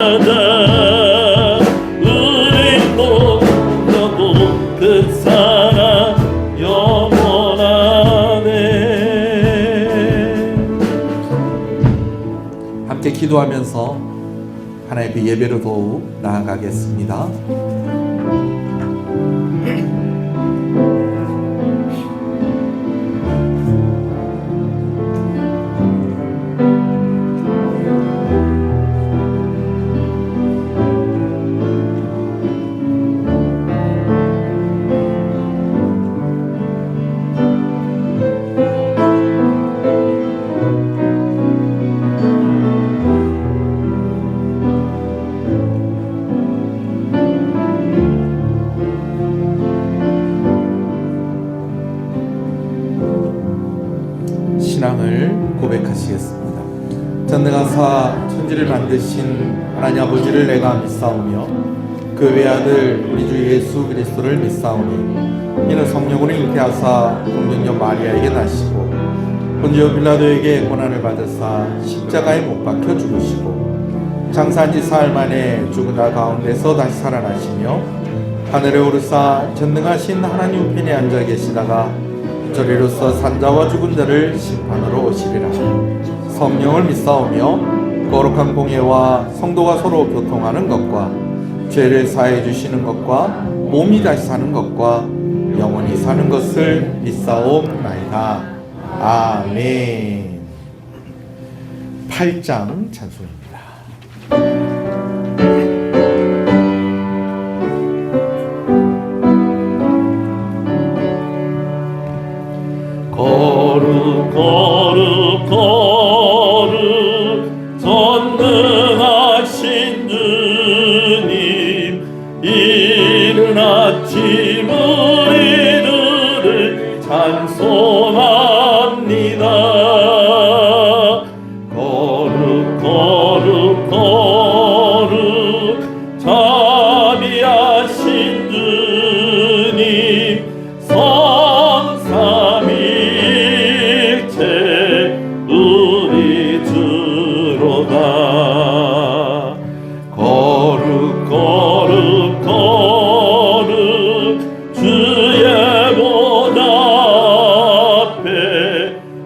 우리도 너도 그 사랑 영원하네. 함께 기도하면서 하나님의 그 예배로 더욱 나아가겠습니다. 신앙을 고백하시겠습니다. 전능하사 천지를 만드신 하나님 아버지를 내가 믿사오며 그 외아들 우리 주 예수 그리스도를 믿사오니 이는 성령으로 잉태하사 동정녀 마리아에게 나시고 본디오 빌라도에게 고난을 받으사 십자가에 못 박혀 죽으시고 장사한 지 사흘 만에 죽은 자 가운데서 다시 살아나시며 하늘에 오르사 전능하신 하나님 우편에 앉아 계시다가 저리로서 산자와 죽은 자를 심판하러 오시리라. 성령을 믿사오며 거룩한 공예와 성도가 서로 교통하는 것과 죄를 사해 주시는 것과 몸이 다시 사는 것과 영원히 사는 것을 믿사옵나이다. 아멘. 8장 찬송입니다. 거룩 거룩 거룩 전능하신 주님, 이른 아침 우리들을 찬송합니다. 거룩 거룩 거룩 자비하신 주님, 우리 주로다. 거룩 거룩 거룩 주의 보좌 앞에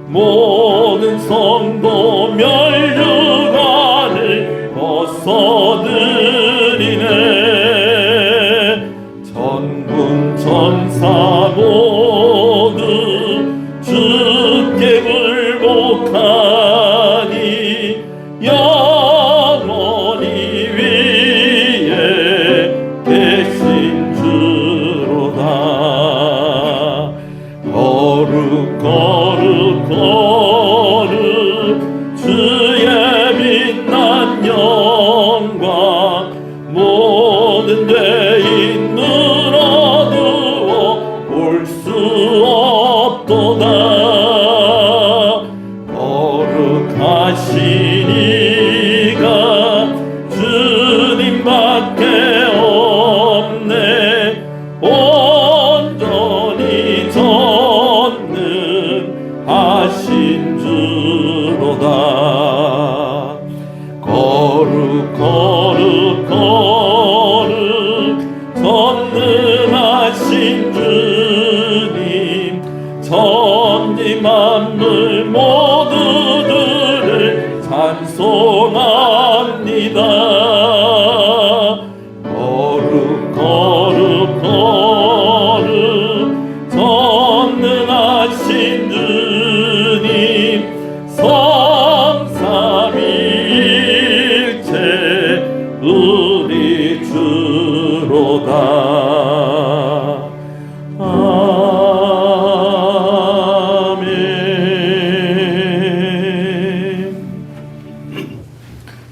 모든 성도 멸류관을 벗어드리네. 천군 천사 모두 주께 굴복하니 영원히 위에 계신 주로다. 거룩 거룩 거룩 주의 빛난 영광, 모든 죄인 눈 어두워 볼 수 없도다. 거룩하시니가 주님밖에 없네. 온전히 전능하신 주로다. 거룩 거룩 거룩 전능하신 주님, 천지 만물 모두들을 찬송합니다. 거룩 거룩 거룩 전능하신 주님, 성삼위일체 우리 주로다.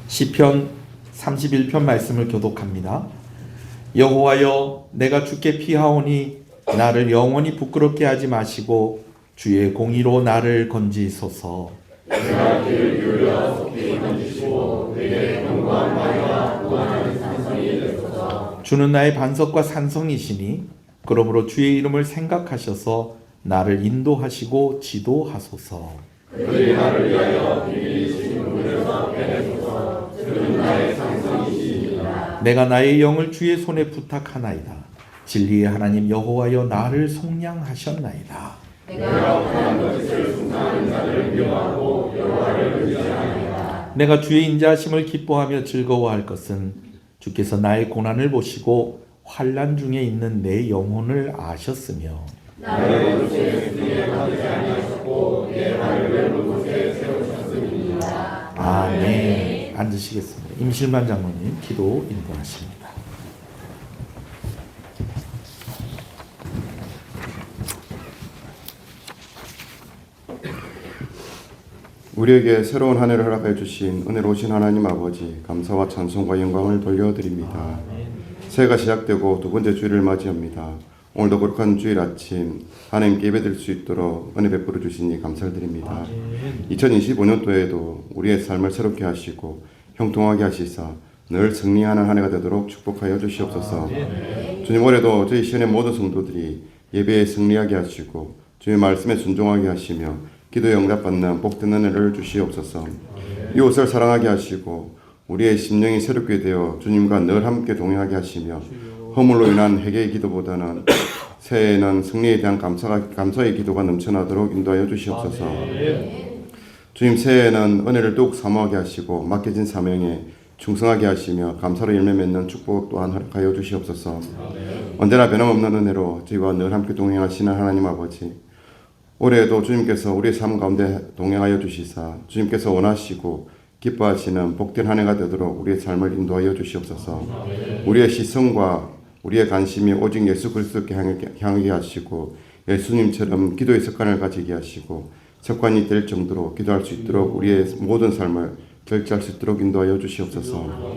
시편 31편 말씀을 교독합니다. 여호와여, 내가 주께 피하오니 나를 영원히 부끄럽게 하지 마시고 주의 공의로 나를 건지소서. 내가 귀를 기울여 속히 건지시고 내게 영광하여 구원하는 산성이 되소서. 주는 나의 반석과 산성이시니 그러므로 주의 이름을 생각하셔서 나를 인도하시고 지도하소서. 그들이 나를 위하여 비밀히 지은 물에서 빼내소서. 주는 나의 산성이시니 내가 나의 영을 주의 손에 부탁하나이다. 진리의 하나님 여호와여 나를 속량하셨나이다. 내가 주의 인자하심을 기뻐하며 즐거워할 것은 주께서 나의 고난을 보시고 환난 중에 있는 내 영혼을 아셨으며 아멘. 앉으시겠습니다. 임실만 장로님 기도 인도하십니다. 우리에게 새로운 한 해를 허락해 주신 은혜로우신 하나님 아버지 감사와 찬송과 영광을 돌려드립니다. 새해가 시작되고 두 번째 주일을 맞이합니다. 오늘도 거룩한 주일 아침 하나님께 예배드릴 수 있도록 은혜 베풀어 주시니 감사드립니다. 2025년도에도 우리의 삶을 새롭게 하시고 형통하게 하시사 늘 승리하는 한 해가 되도록 축복하여 주시옵소서. 주님, 올해도 저희 시연의 모든 성도들이 예배에 승리하게 하시고 주의 말씀에 순종하게 하시며 기도에 응답받는 복된 은혜를 주시옵소서. 이웃을 사랑하게 하시고 우리의 심령이 새롭게 되어 주님과 늘 함께 동행하게 하시며 허물로 인한 회개의 기도보다는 새해에는 승리에 대한 감사의 기도가 넘쳐나도록 인도하여 주시옵소서. 주님, 새해에는 은혜를 더욱 사모하게 하시고 맡겨진 사명에 충성하게 하시며 감사로 열매 맺는 축복 또한 허락하여 주시옵소서. 언제나 변함없는 은혜로 저희와 늘 함께 동행하시는 하나님 아버지, 올해에도 주님께서 우리의 삶 가운데 동행하여 주시사 주님께서 원하시고 기뻐하시는 복된 한 해가 되도록 우리의 삶을 인도하여 주시옵소서. 우리의 시선과 우리의 관심이 오직 예수 그리스도께 향하게 하시고 예수님처럼 기도의 습관을 가지게 하시고 습관이 될 정도로 기도할 수 있도록 우리의 모든 삶을 결제할 수 있도록 인도하여 주시옵소서.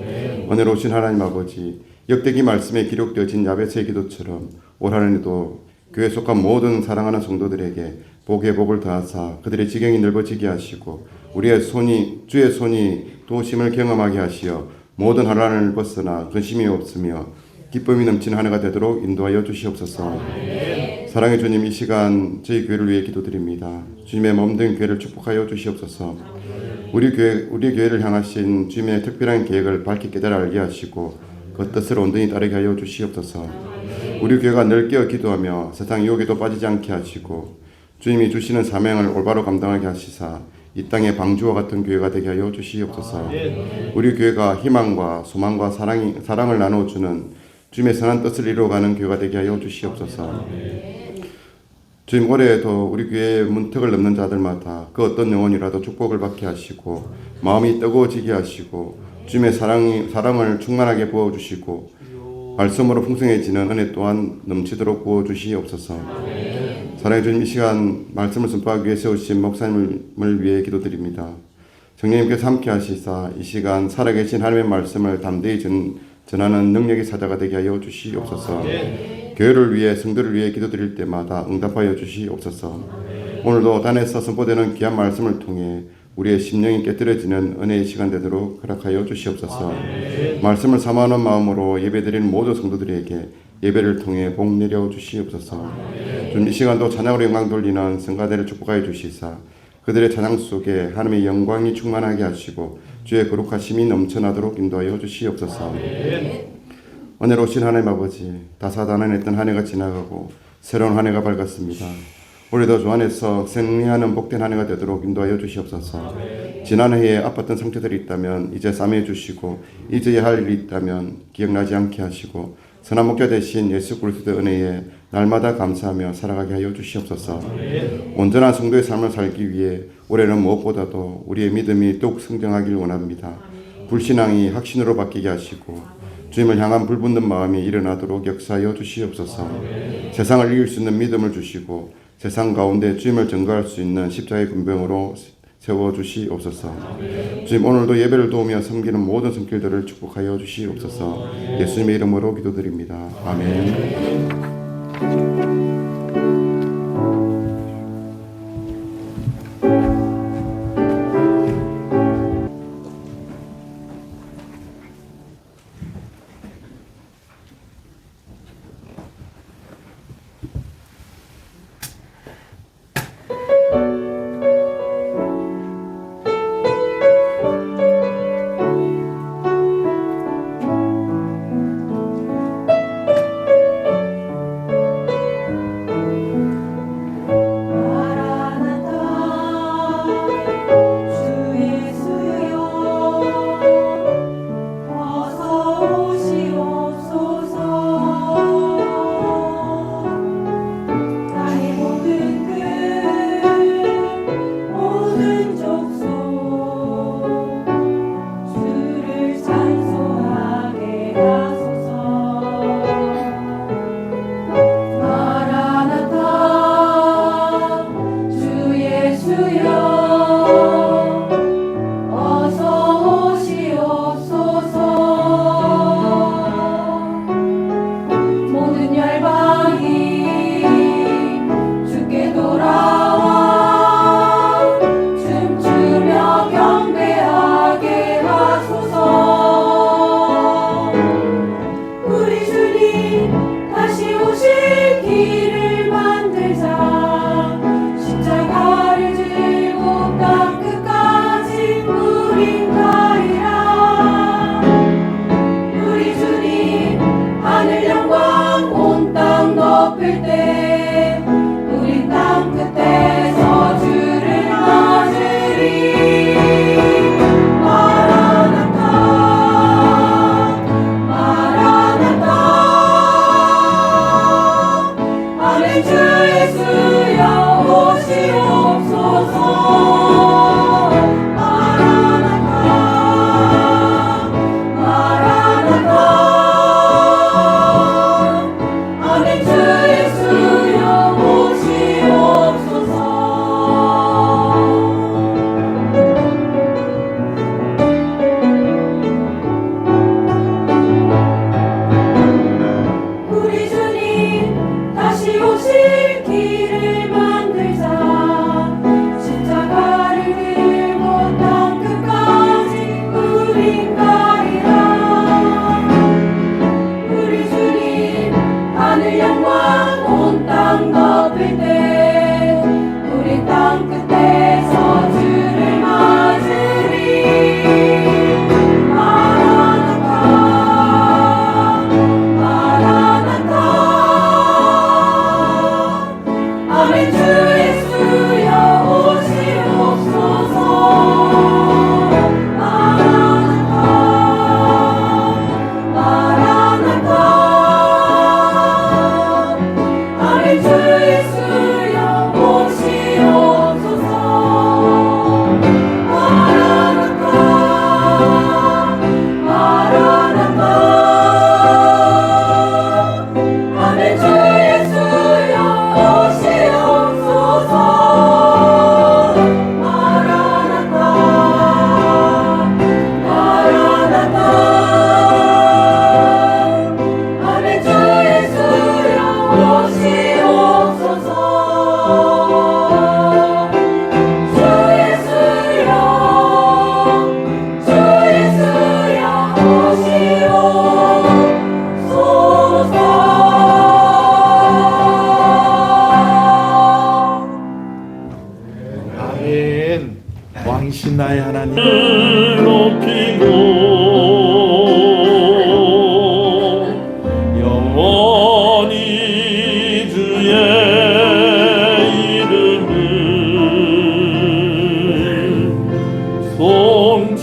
은혜로우신 하나님 아버지, 역대기 말씀에 기록되어진 야베스의 기도처럼 올 한 해도 교회에 속한 모든 사랑하는 성도들에게 복의 복을 더하사 그들의 지경이 넓어지게 하시고 우리의 주의 손이 도우심을 경험하게 하시어 모든 환난을 벗어나 근심이 없으며 기쁨이 넘치는 한 해가 되도록 인도하여 주시옵소서. 사랑의 주님, 이 시간 저희 교회를 위해 기도드립니다. 주님의 몸된 교회를 축복하여 주시옵소서. 우리 교회를 향하신 주님의 특별한 계획을 밝히 깨달아 알게 하시고 그 뜻을 온전히 따르게 하여 주시옵소서. 우리 교회가 늘 깨어 기도하며 세상 유혹에도 빠지지 않게 하시고 주님이 주시는 사명을 올바로 감당하게 하시사 이 땅의 방주와 같은 교회가 되게 하여 주시옵소서. 우리 교회가 희망과 소망과 사랑을 나눠주는 주님의 선한 뜻을 이루어가는 교회가 되게 하여 주시옵소서. 주님, 올해에도 우리 교회의 문턱을 넘는 자들마다 그 어떤 영혼이라도 축복을 받게 하시고 마음이 뜨거워지게 하시고 주님의 사랑을 충만하게 부어주시고 말씀으로 풍성해지는 은혜 또한 넘치도록 부어주시옵소서. 사랑의 주님, 이 시간 말씀을 선포하기 위해 세우신 목사님을 위해 기도드립니다. 성령님께서 함께 하시사 이 시간 살아계신 하나님의 말씀을 담대히 전하는 능력의 사자가 되게 하여 주시옵소서. 교회를 위해 성도를 위해 기도드릴 때마다 응답하여 주시옵소서. 오늘도 단에서 선포되는 귀한 말씀을 통해 우리의 심령이 깨뜨려지는 은혜의 시간 되도록 허락하여 주시옵소서. 말씀을 사모하는 마음으로 예배드리는 모든 성도들에게 예배를 통해 복 내려 주시옵소서. 이 시간도 찬양으로 영광 돌리는 성가대를 축복하여 주시사 그들의 찬양 속에 하나님의 영광이 충만하게 하시고 주의 거룩하심이 넘쳐나도록 인도하여 주시옵소서. 은혜로우신 하나님 아버지, 다사다난했던 한 해가 지나가고 새로운 한 해가 밝았습니다. 올해도 주 안에서 승리하는 복된 한 해가 되도록 인도하여 주시옵소서. 지난 해에 아팠던 상처들이 있다면 이제 싸매어 주시고 잊어야 할 일이 있다면 기억나지 않게 하시고 선한 목자 되신 예수 그리스도의 은혜에 날마다 감사하며 살아가게 하여 주시옵소서. 온전한 성도의 삶을 살기 위해 올해는 무엇보다도 우리의 믿음이 더욱 성장하길 원합니다. 불신앙이 확신으로 바뀌게 하시고 주님을 향한 불붙는 마음이 일어나도록 역사하여 주시옵소서. 세상을 이길 수 있는 믿음을 주시고 세상 가운데 주님을 증거할 수 있는 십자가의 군병으로 세워주시옵소서. 주님, 오늘도 예배를 도우며 섬기는 모든 손길들을 축복하여 주시옵소서. 예수님의 이름으로 기도드립니다. 아멘. 나의 하나님 높이고 영원히 주의 이름을 송축하리이다.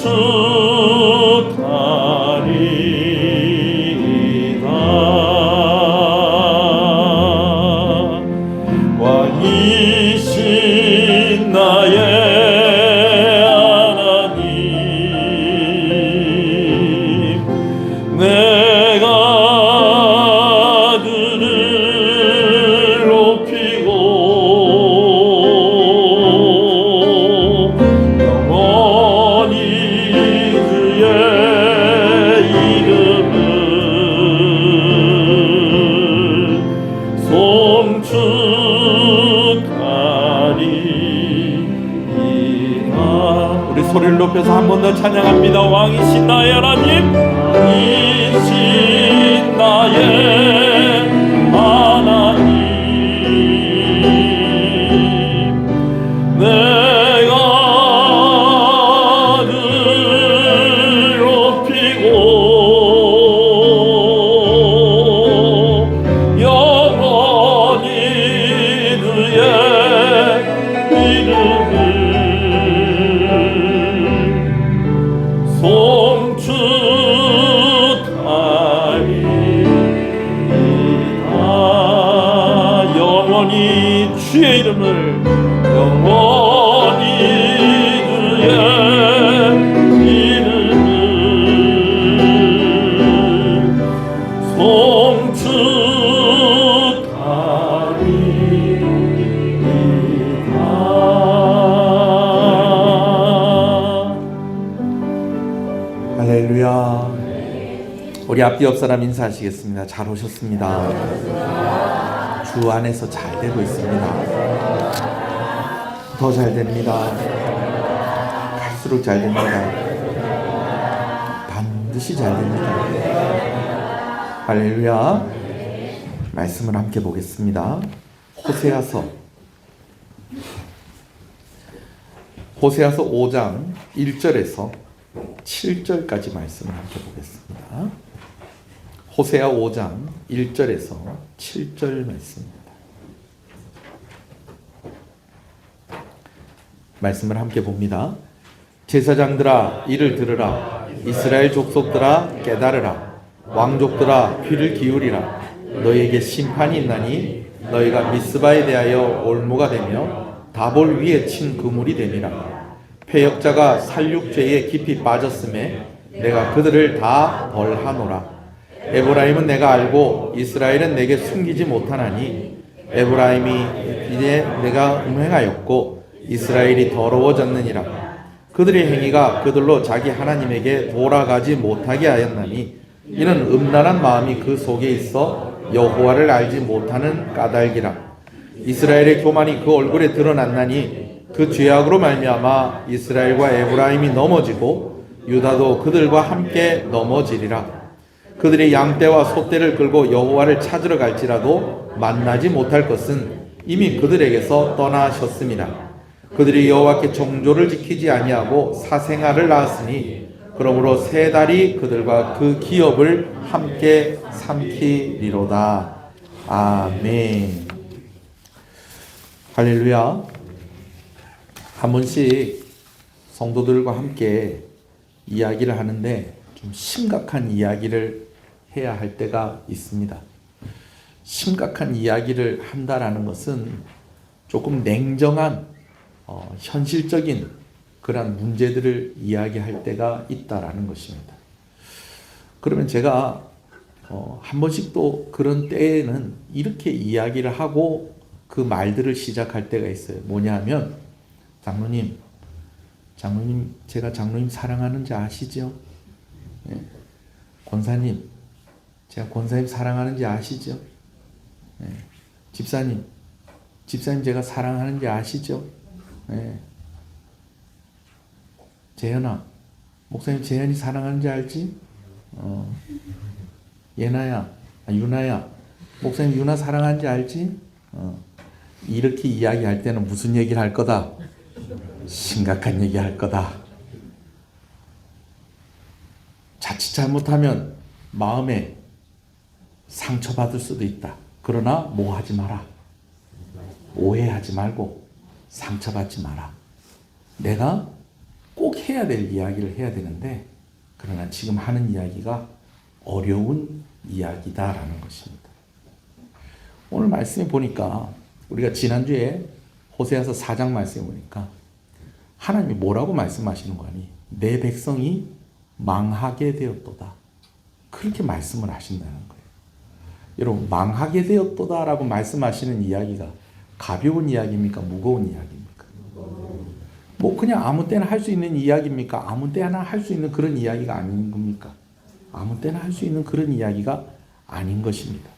왕이신 나의 내가 그를 높이고 영원히 그의 이름을 송축하리이다. 우리 소리를 높여서 한 번 더 찬양합니다. 왕이신 나의 하나님 왕이신 나의 하나님 내가 그를 높이고 영원히 그의 이름을 송축하리이다. 영원히 주의 이름을 영원히 그의 이름을 송축하리이다. 할렐루야. 우리 앞뒤 옆 사람 인사하시겠습니다. 잘 오셨습니다. 주 안에서 잘 되고 있습니다. 더 잘 됩니다. 갈수록 잘 됩니다. 반드시 잘 됩니다. 할렐루야. 말씀을 함께 보겠습니다. 호세아서 5장 1절에서 7절까지 말씀을 함께 보겠습니다. 호세아 5장 1절에서 7절 말씀입니다. 말씀을 함께 봅니다. 제사장들아 이를 들으라. 이스라엘 족속들아 깨달으라. 왕족들아 귀를 기울이라. 너희에게 심판이 있나니 너희가 미스바에 대하여 올무가 되며 다볼 위에 친 그물이 됨이라. 패역자가 살육죄에 깊이 빠졌음에 내가 그들을 다 벌하노라. 에브라임은 내가 알고 이스라엘은 내게 숨기지 못하나니 에브라임이 이제 내가 음행하였고 이스라엘이 더러워졌느니라. 그들의 행위가 그들로 자기 하나님에게 돌아가지 못하게 하였나니 이는 음란한 마음이 그 속에 있어 여호와를 알지 못하는 까닭이라. 이스라엘의 교만이 그 얼굴에 드러났나니 그 죄악으로 말미암아 이스라엘과 에브라임이 넘어지고 유다도 그들과 함께 넘어지리라. 그들이 양떼와 소떼를 끌고 여호와를 찾으러 갈지라도 만나지 못할 것은 이미 그들에게서 떠나셨습니다. 그들이 여호와께 정조를 지키지 아니하고 사생아를 낳았으니 그러므로 세 달이 그들과 그 기업을 함께 삼키리로다. 아멘. 할렐루야. 한 번씩 성도들과 함께 이야기를 하는데 좀 심각한 이야기를 해야 할 때가 있습니다. 심각한 이야기를 한다라는 것은 조금 냉정한 현실적인 그런 문제들을 이야기할 때가 있다라는 것입니다. 그러면 제가 한 번씩 또 그런 때에는 이렇게 이야기를 하고 그 말들을 시작할 때가 있어요. 뭐냐 하면 장로님 제가 장로님 사랑하는지 아시죠? 네. 권사님 제가 권사님 사랑하는지 아시죠? 네. 집사님 제가 사랑하는지 아시죠? 네. 재현아 목사님 재현이 사랑하는지 알지? 유나야 목사님 유나 사랑하는지 알지? 이렇게 이야기할 때는 무슨 얘기를 할 거다? 심각한 얘기 할 거다. 자칫 잘못하면 마음에 상처받을 수도 있다. 그러나 뭐 하지 마라. 오해하지 말고 상처받지 마라. 내가 꼭 해야 될 이야기를 해야 되는데 그러나 지금 하는 이야기가 어려운 이야기다라는 것입니다. 오늘 말씀에 보니까 우리가 지난주에 호세아서 4장 말씀에 보니까 하나님이 뭐라고 말씀하시는 거 아니? 내 백성이 망하게 되었도다. 그렇게 말씀을 하신다는 거예요. 여러분, 망하게 되었도다라고 말씀하시는 이야기가 가벼운 이야기입니까? 무거운 이야기입니까? 뭐 그냥 아무 때나 할 수 있는 이야기입니까? 아무 때나 할 수 있는 그런 이야기가 아닌 겁니까? 아무 때나 할 수 있는 그런 이야기가 아닌 것입니다.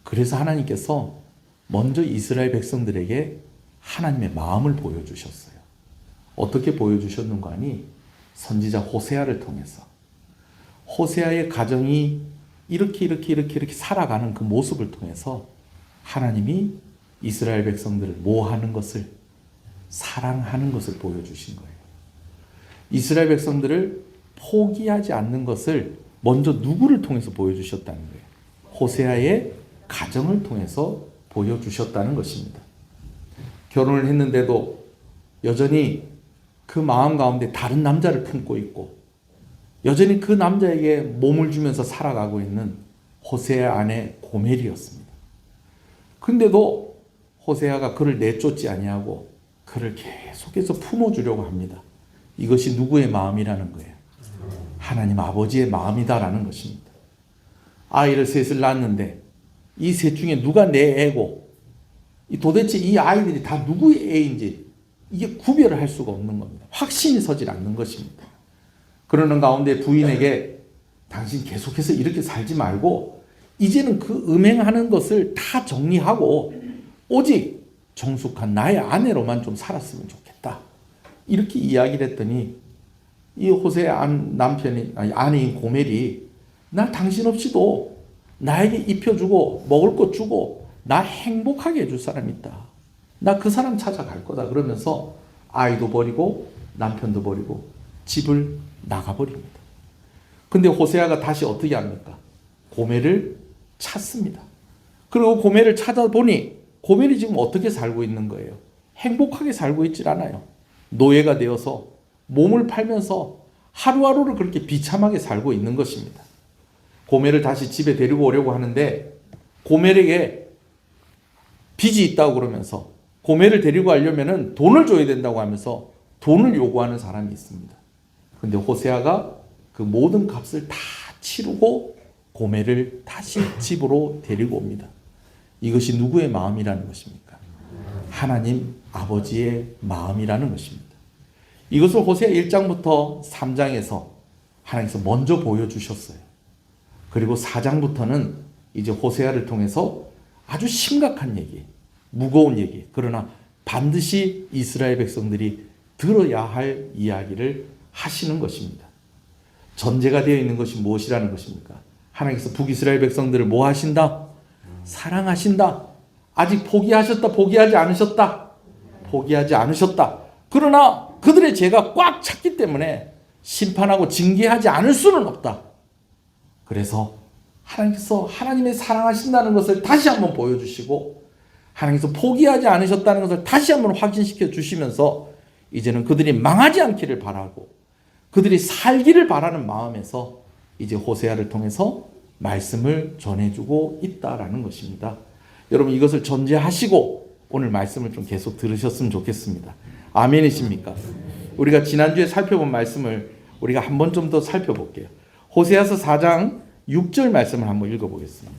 그래서 하나님께서 먼저 이스라엘 백성들에게 하나님의 마음을 보여주셨어요. 어떻게 보여주셨는가 하니 선지자 호세아를 통해서 호세아의 가정이 이렇게 살아가는 그 모습을 통해서 하나님이 이스라엘 백성들을 모하는 것을 사랑하는 것을 보여주신 거예요. 이스라엘 백성들을 포기하지 않는 것을 먼저 누구를 통해서 보여주셨다는 거예요. 호세아의 가정을 통해서 보여주셨다는 것입니다. 결혼을 했는데도 여전히 그 마음 가운데 다른 남자를 품고 있고 여전히 그 남자에게 몸을 주면서 살아가고 있는 호세아 아내 고멜이었습니다. 근데도 호세아가 그를 내쫓지 아니하고 그를 계속해서 품어주려고 합니다. 이것이 누구의 마음이라는 거예요? 하나님 아버지의 마음이다라는 것입니다. 아이를 셋을 낳았는데 이 셋 중에 누가 내 애고 도대체 이 아이들이 다 누구의 애인지 이게 구별을 할 수가 없는 겁니다. 확신이 서질 않는 것입니다. 그러는 가운데 부인에게 당신 계속해서 이렇게 살지 말고 이제는 그 음행하는 것을 다 정리하고 오직 정숙한 나의 아내로만 좀 살았으면 좋겠다. 이렇게 이야기를 했더니 이 호세의 아내인 고멜이 나 당신 없이도 나에게 입혀주고 먹을 것 주고 나 행복하게 해줄 사람이 있다. 나 그 사람 찾아갈 거다. 그러면서 아이도 버리고 남편도 버리고 집을 나가버립니다. 근데 호세아가 다시 어떻게 합니까? 고멜을 찾습니다. 그리고 고멜을 찾아보니 고멜이 지금 어떻게 살고 있는 거예요? 행복하게 살고 있질 않아요. 노예가 되어서 몸을 팔면서 하루하루를 그렇게 비참하게 살고 있는 것입니다. 고멜을 다시 집에 데리고 오려고 하는데 고멜에게 빚이 있다고 그러면서 고멜을 데리고 가려면 돈을 줘야 된다고 하면서 돈을 요구하는 사람이 있습니다. 근데 호세아가 그 모든 값을 다 치르고 고멜을 다시 집으로 데리고 옵니다. 이것이 누구의 마음이라는 것입니까? 하나님 아버지의 마음이라는 것입니다. 이것을 호세아 1장부터 3장에서 하나님께서 먼저 보여주셨어요. 그리고 4장부터는 이제 호세아를 통해서 아주 심각한 얘기, 무거운 얘기, 그러나 반드시 이스라엘 백성들이 들어야 할 이야기를 하시는 것입니다. 전제가 되어 있는 것이 무엇이라는 것입니까? 하나님께서 북이스라엘 백성들을 뭐 하신다? 사랑하신다. 아직 포기하셨다, 포기하지 않으셨다. 포기하지 않으셨다. 그러나 그들의 죄가 꽉 찼기 때문에 심판하고 징계하지 않을 수는 없다. 그래서 하나님께서 하나님의 사랑하신다는 것을 다시 한번 보여주시고 하나님께서 포기하지 않으셨다는 것을 다시 한번 확인시켜 주시면서 이제는 그들이 망하지 않기를 바라고 그들이 살기를 바라는 마음에서 이제 호세아를 통해서 말씀을 전해주고 있다라는 것입니다. 여러분 이것을 전제하시고 오늘 말씀을 좀 계속 들으셨으면 좋겠습니다. 아멘이십니까? 우리가 지난주에 살펴본 말씀을 우리가 한 번 좀 더 살펴볼게요. 호세아서 4장 6절 말씀을 한번 읽어보겠습니다.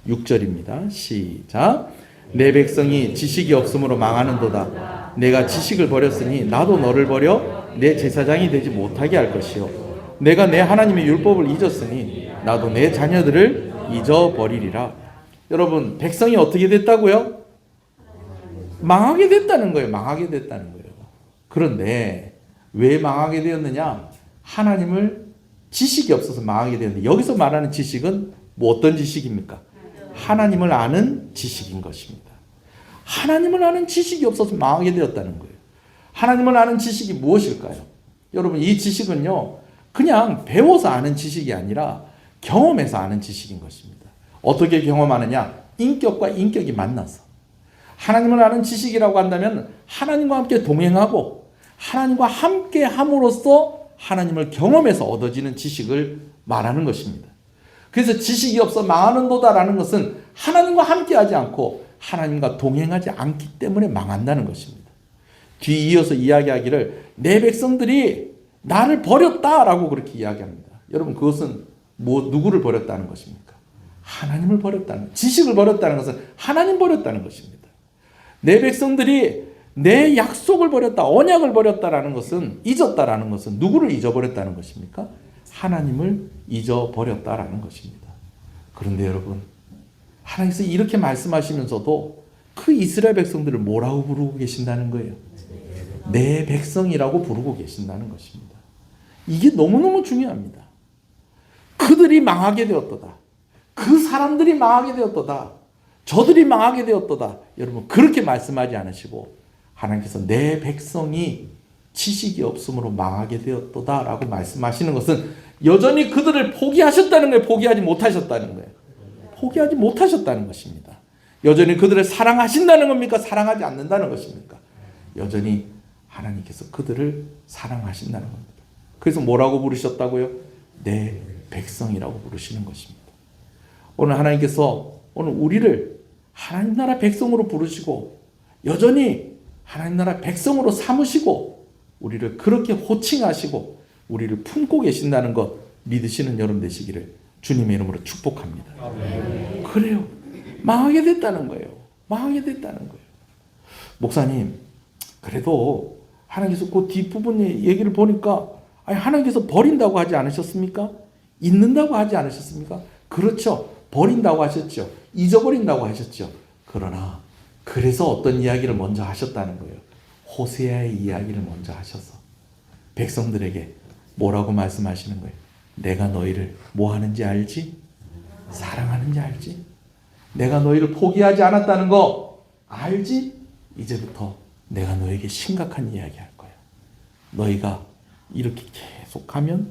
6절입니다. 시작. 내 백성이 지식이 없으므로 망하는도다. 내가 지식을 버렸으니 나도 너를 버려 내 제사장이 되지 못하게 할 것이요. 내가 내 하나님의 율법을 잊었으니 나도 내 자녀들을 잊어버리리라. 여러분 백성이 어떻게 됐다고요? 망하게 됐다는 거예요. 망하게 됐다는 거예요. 그런데 왜 망하게 되었느냐? 하나님을 지식이 없어서 망하게 되었는데 여기서 말하는 지식은 뭐 어떤 지식입니까? 하나님을 아는 지식인 것입니다. 하나님을 아는 지식이 없어서 망하게 되었다는 거예요. 하나님을 아는 지식이 무엇일까요? 여러분 이 지식은요 그냥 배워서 아는 지식이 아니라 경험해서 아는 지식인 것입니다. 어떻게 경험하느냐? 인격과 인격이 만나서. 하나님을 아는 지식이라고 한다면 하나님과 함께 동행하고 하나님과 함께 함으로써 하나님을 경험해서 얻어지는 지식을 말하는 것입니다. 그래서 지식이 없어 망하는도다라는 것은 하나님과 함께하지 않고 하나님과 동행하지 않기 때문에 망한다는 것입니다. 뒤이어서 이야기하기를 내 백성들이 나를 버렸다라고 그렇게 이야기합니다. 여러분 그것은 누구를 버렸다는 것입니까? 하나님을 버렸다는, 지식을 버렸다는 것은 하나님 버렸다는 것입니다. 내 백성들이 내 약속을 버렸다, 언약을 버렸다라는 것은, 잊었다라는 것은 누구를 잊어버렸다는 것입니까? 하나님을 잊어버렸다라는 것입니다. 그런데 여러분, 하나님께서 이렇게 말씀하시면서도 그 이스라엘 백성들을 뭐라고 부르고 계신다는 거예요? 내 백성이라고 부르고 계신다는 것입니다. 이게 너무너무 중요합니다. 그들이 망하게 되었도다. 그 사람들이 망하게 되었도다. 저들이 망하게 되었도다. 여러분 그렇게 말씀하지 않으시고 하나님께서 내 백성이 지식이 없으므로 망하게 되었도다 라고 말씀하시는 것은 여전히 그들을 포기하셨다는 거예요. 포기하지 못하셨다는 거예요. 포기하지 못하셨다는 것입니다. 여전히 그들을 사랑하신다는 겁니까? 사랑하지 않는다는 것입니까? 여전히 하나님께서 그들을 사랑하신다는 겁니다. 그래서 뭐라고 부르셨다고요? 내 백성이라고 부르시는 것입니다. 오늘 하나님께서 오늘 우리를 하나님 나라 백성으로 부르시고 여전히 하나님 나라 백성으로 삼으시고 우리를 그렇게 호칭하시고 우리를 품고 계신다는 것 믿으시는 여러분 되시기를 주님의 이름으로 축복합니다. 그래요. 망하게 됐다는 거예요. 망하게 됐다는 거예요. 목사님, 그래도 하나님께서 그 뒷부분 얘기를 보니까 하나님께서 버린다고 하지 않으셨습니까? 잊는다고 하지 않으셨습니까? 그렇죠. 버린다고 하셨죠. 잊어버린다고 하셨죠. 그러나 그래서 어떤 이야기를 먼저 하셨다는 거예요. 호세아의 이야기를 먼저 하셔서 백성들에게 뭐라고 말씀하시는 거예요? 내가 너희를 뭐 하는지 알지? 사랑하는지 알지? 내가 너희를 포기하지 않았다는 거 알지? 이제부터 내가 너에게 심각한 이야기 할 거야. 너희가 이렇게 계속하면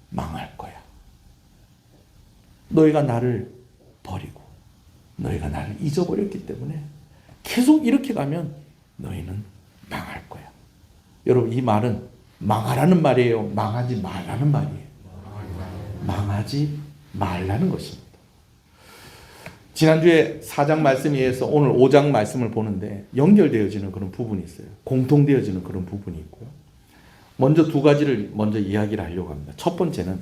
망할 거야. 너희가 나를 버리고 너희가 나를 잊어버렸기 때문에 계속 이렇게 가면 너희는 망할 거야. 여러분 이 말은 망하라는 말이에요. 망하지 말라는 말이에요. 망하지 말라는 것입니다. 지난주에 4장 말씀에 의해서 오늘 5장 말씀을 보는데 연결되어지는 그런 부분이 있어요. 공통되어지는 그런 부분이 있고요. 먼저 두 가지를 먼저 이야기를 하려고 합니다. 첫 번째는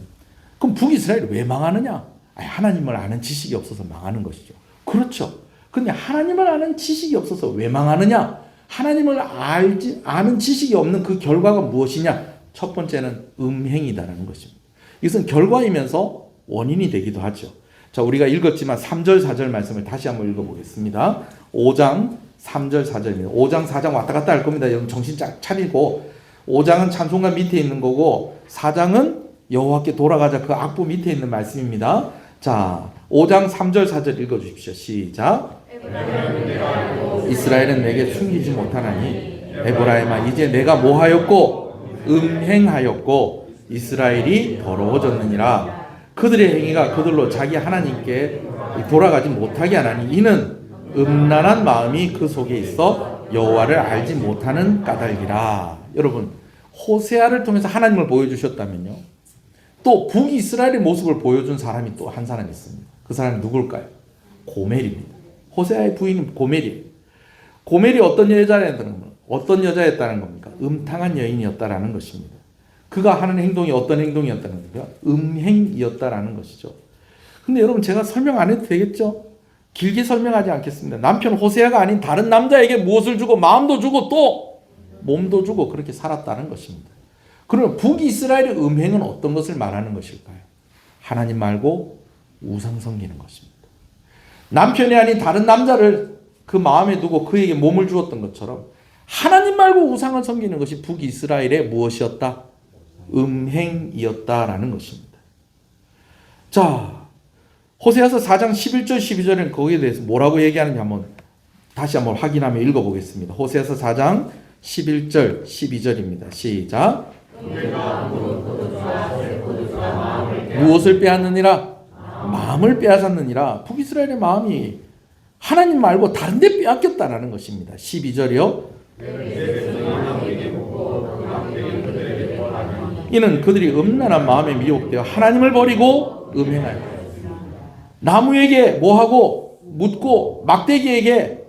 그럼 북이스라엘이 왜 망하느냐? 하나님을 아는 지식이 없어서 망하는 것이죠. 그렇죠. 근데 하나님을 아는 지식이 없어서 왜 망하느냐? 하나님을 아는 지식이 없는 그 결과가 무엇이냐? 첫 번째는 음행이다라는 것입니다. 이것은 결과이면서 원인이 되기도 하죠. 자, 우리가 읽었지만 3절 4절 말씀을 다시 한번 읽어보겠습니다. 5장 3절 4절입니다. 5장 4장 왔다 갔다 할 겁니다. 여러분 정신 차리고 5장은 찬송가 밑에 있는 거고 4장은 여호와께 돌아가자 그 악보 밑에 있는 말씀입니다. 자, 5장 3절 4절 읽어주십시오. 시작. 이스라엘은 내게 숨기지 못하나니 에브라임아 이제 내가 뭐하였고 음행하였고 이스라엘이 더러워졌느니라. 그들의 행위가 그들로 자기 하나님께 돌아가지 못하게 하나니 이는 음란한 마음이 그 속에 있어 여호와를 알지 못하는 까닭이라. 여러분 호세아를 통해서 하나님을 보여주셨다면요, 또 북이스라엘의 모습을 보여준 사람이 또 한 사람이 있습니다. 그 사람이 누굴까요? 고멜입니다. 호세아의 부인은 고멜이에요. 고멜이 어떤 여자였다는 겁니까? 음탕한 여인이었다라는 것입니다. 그가 하는 행동이 어떤 행동이었다는 겁니까? 음행이었다라는 것이죠. 근데 여러분 제가 설명 안 해도 되겠죠? 길게 설명하지 않겠습니다. 남편 호세아가 아닌 다른 남자에게 무엇을 주고 마음도 주고 또 몸도 주고 그렇게 살았다는 것입니다. 그러면 북이스라엘의 음행은 어떤 것을 말하는 것일까요? 하나님 말고 우상 섬기는 것입니다. 남편이 아닌 다른 남자를 그 마음에 두고 그에게 몸을 주었던 것처럼 하나님 말고 우상을 섬기는 것이 북이스라엘의 무엇이었다? 음행이었다라는 것입니다. 자, 호세아서 4장 11절 12절에는 거기에 대해서 뭐라고 얘기하는지 다시 한번 확인하며 읽어보겠습니다. 호세아서 4장 11절 12절입니다. 시작. 무엇을 빼앗느니라? 마음을 빼앗았느니라. 북이스라엘의 마음이 하나님 말고 다른 데 빼앗겼다라는 것입니다. 12절이요. 이는 그들이 음란한 마음에 미혹되어 하나님을 버리고 음행하여 나무에게 뭐하고 묻고 막대기에게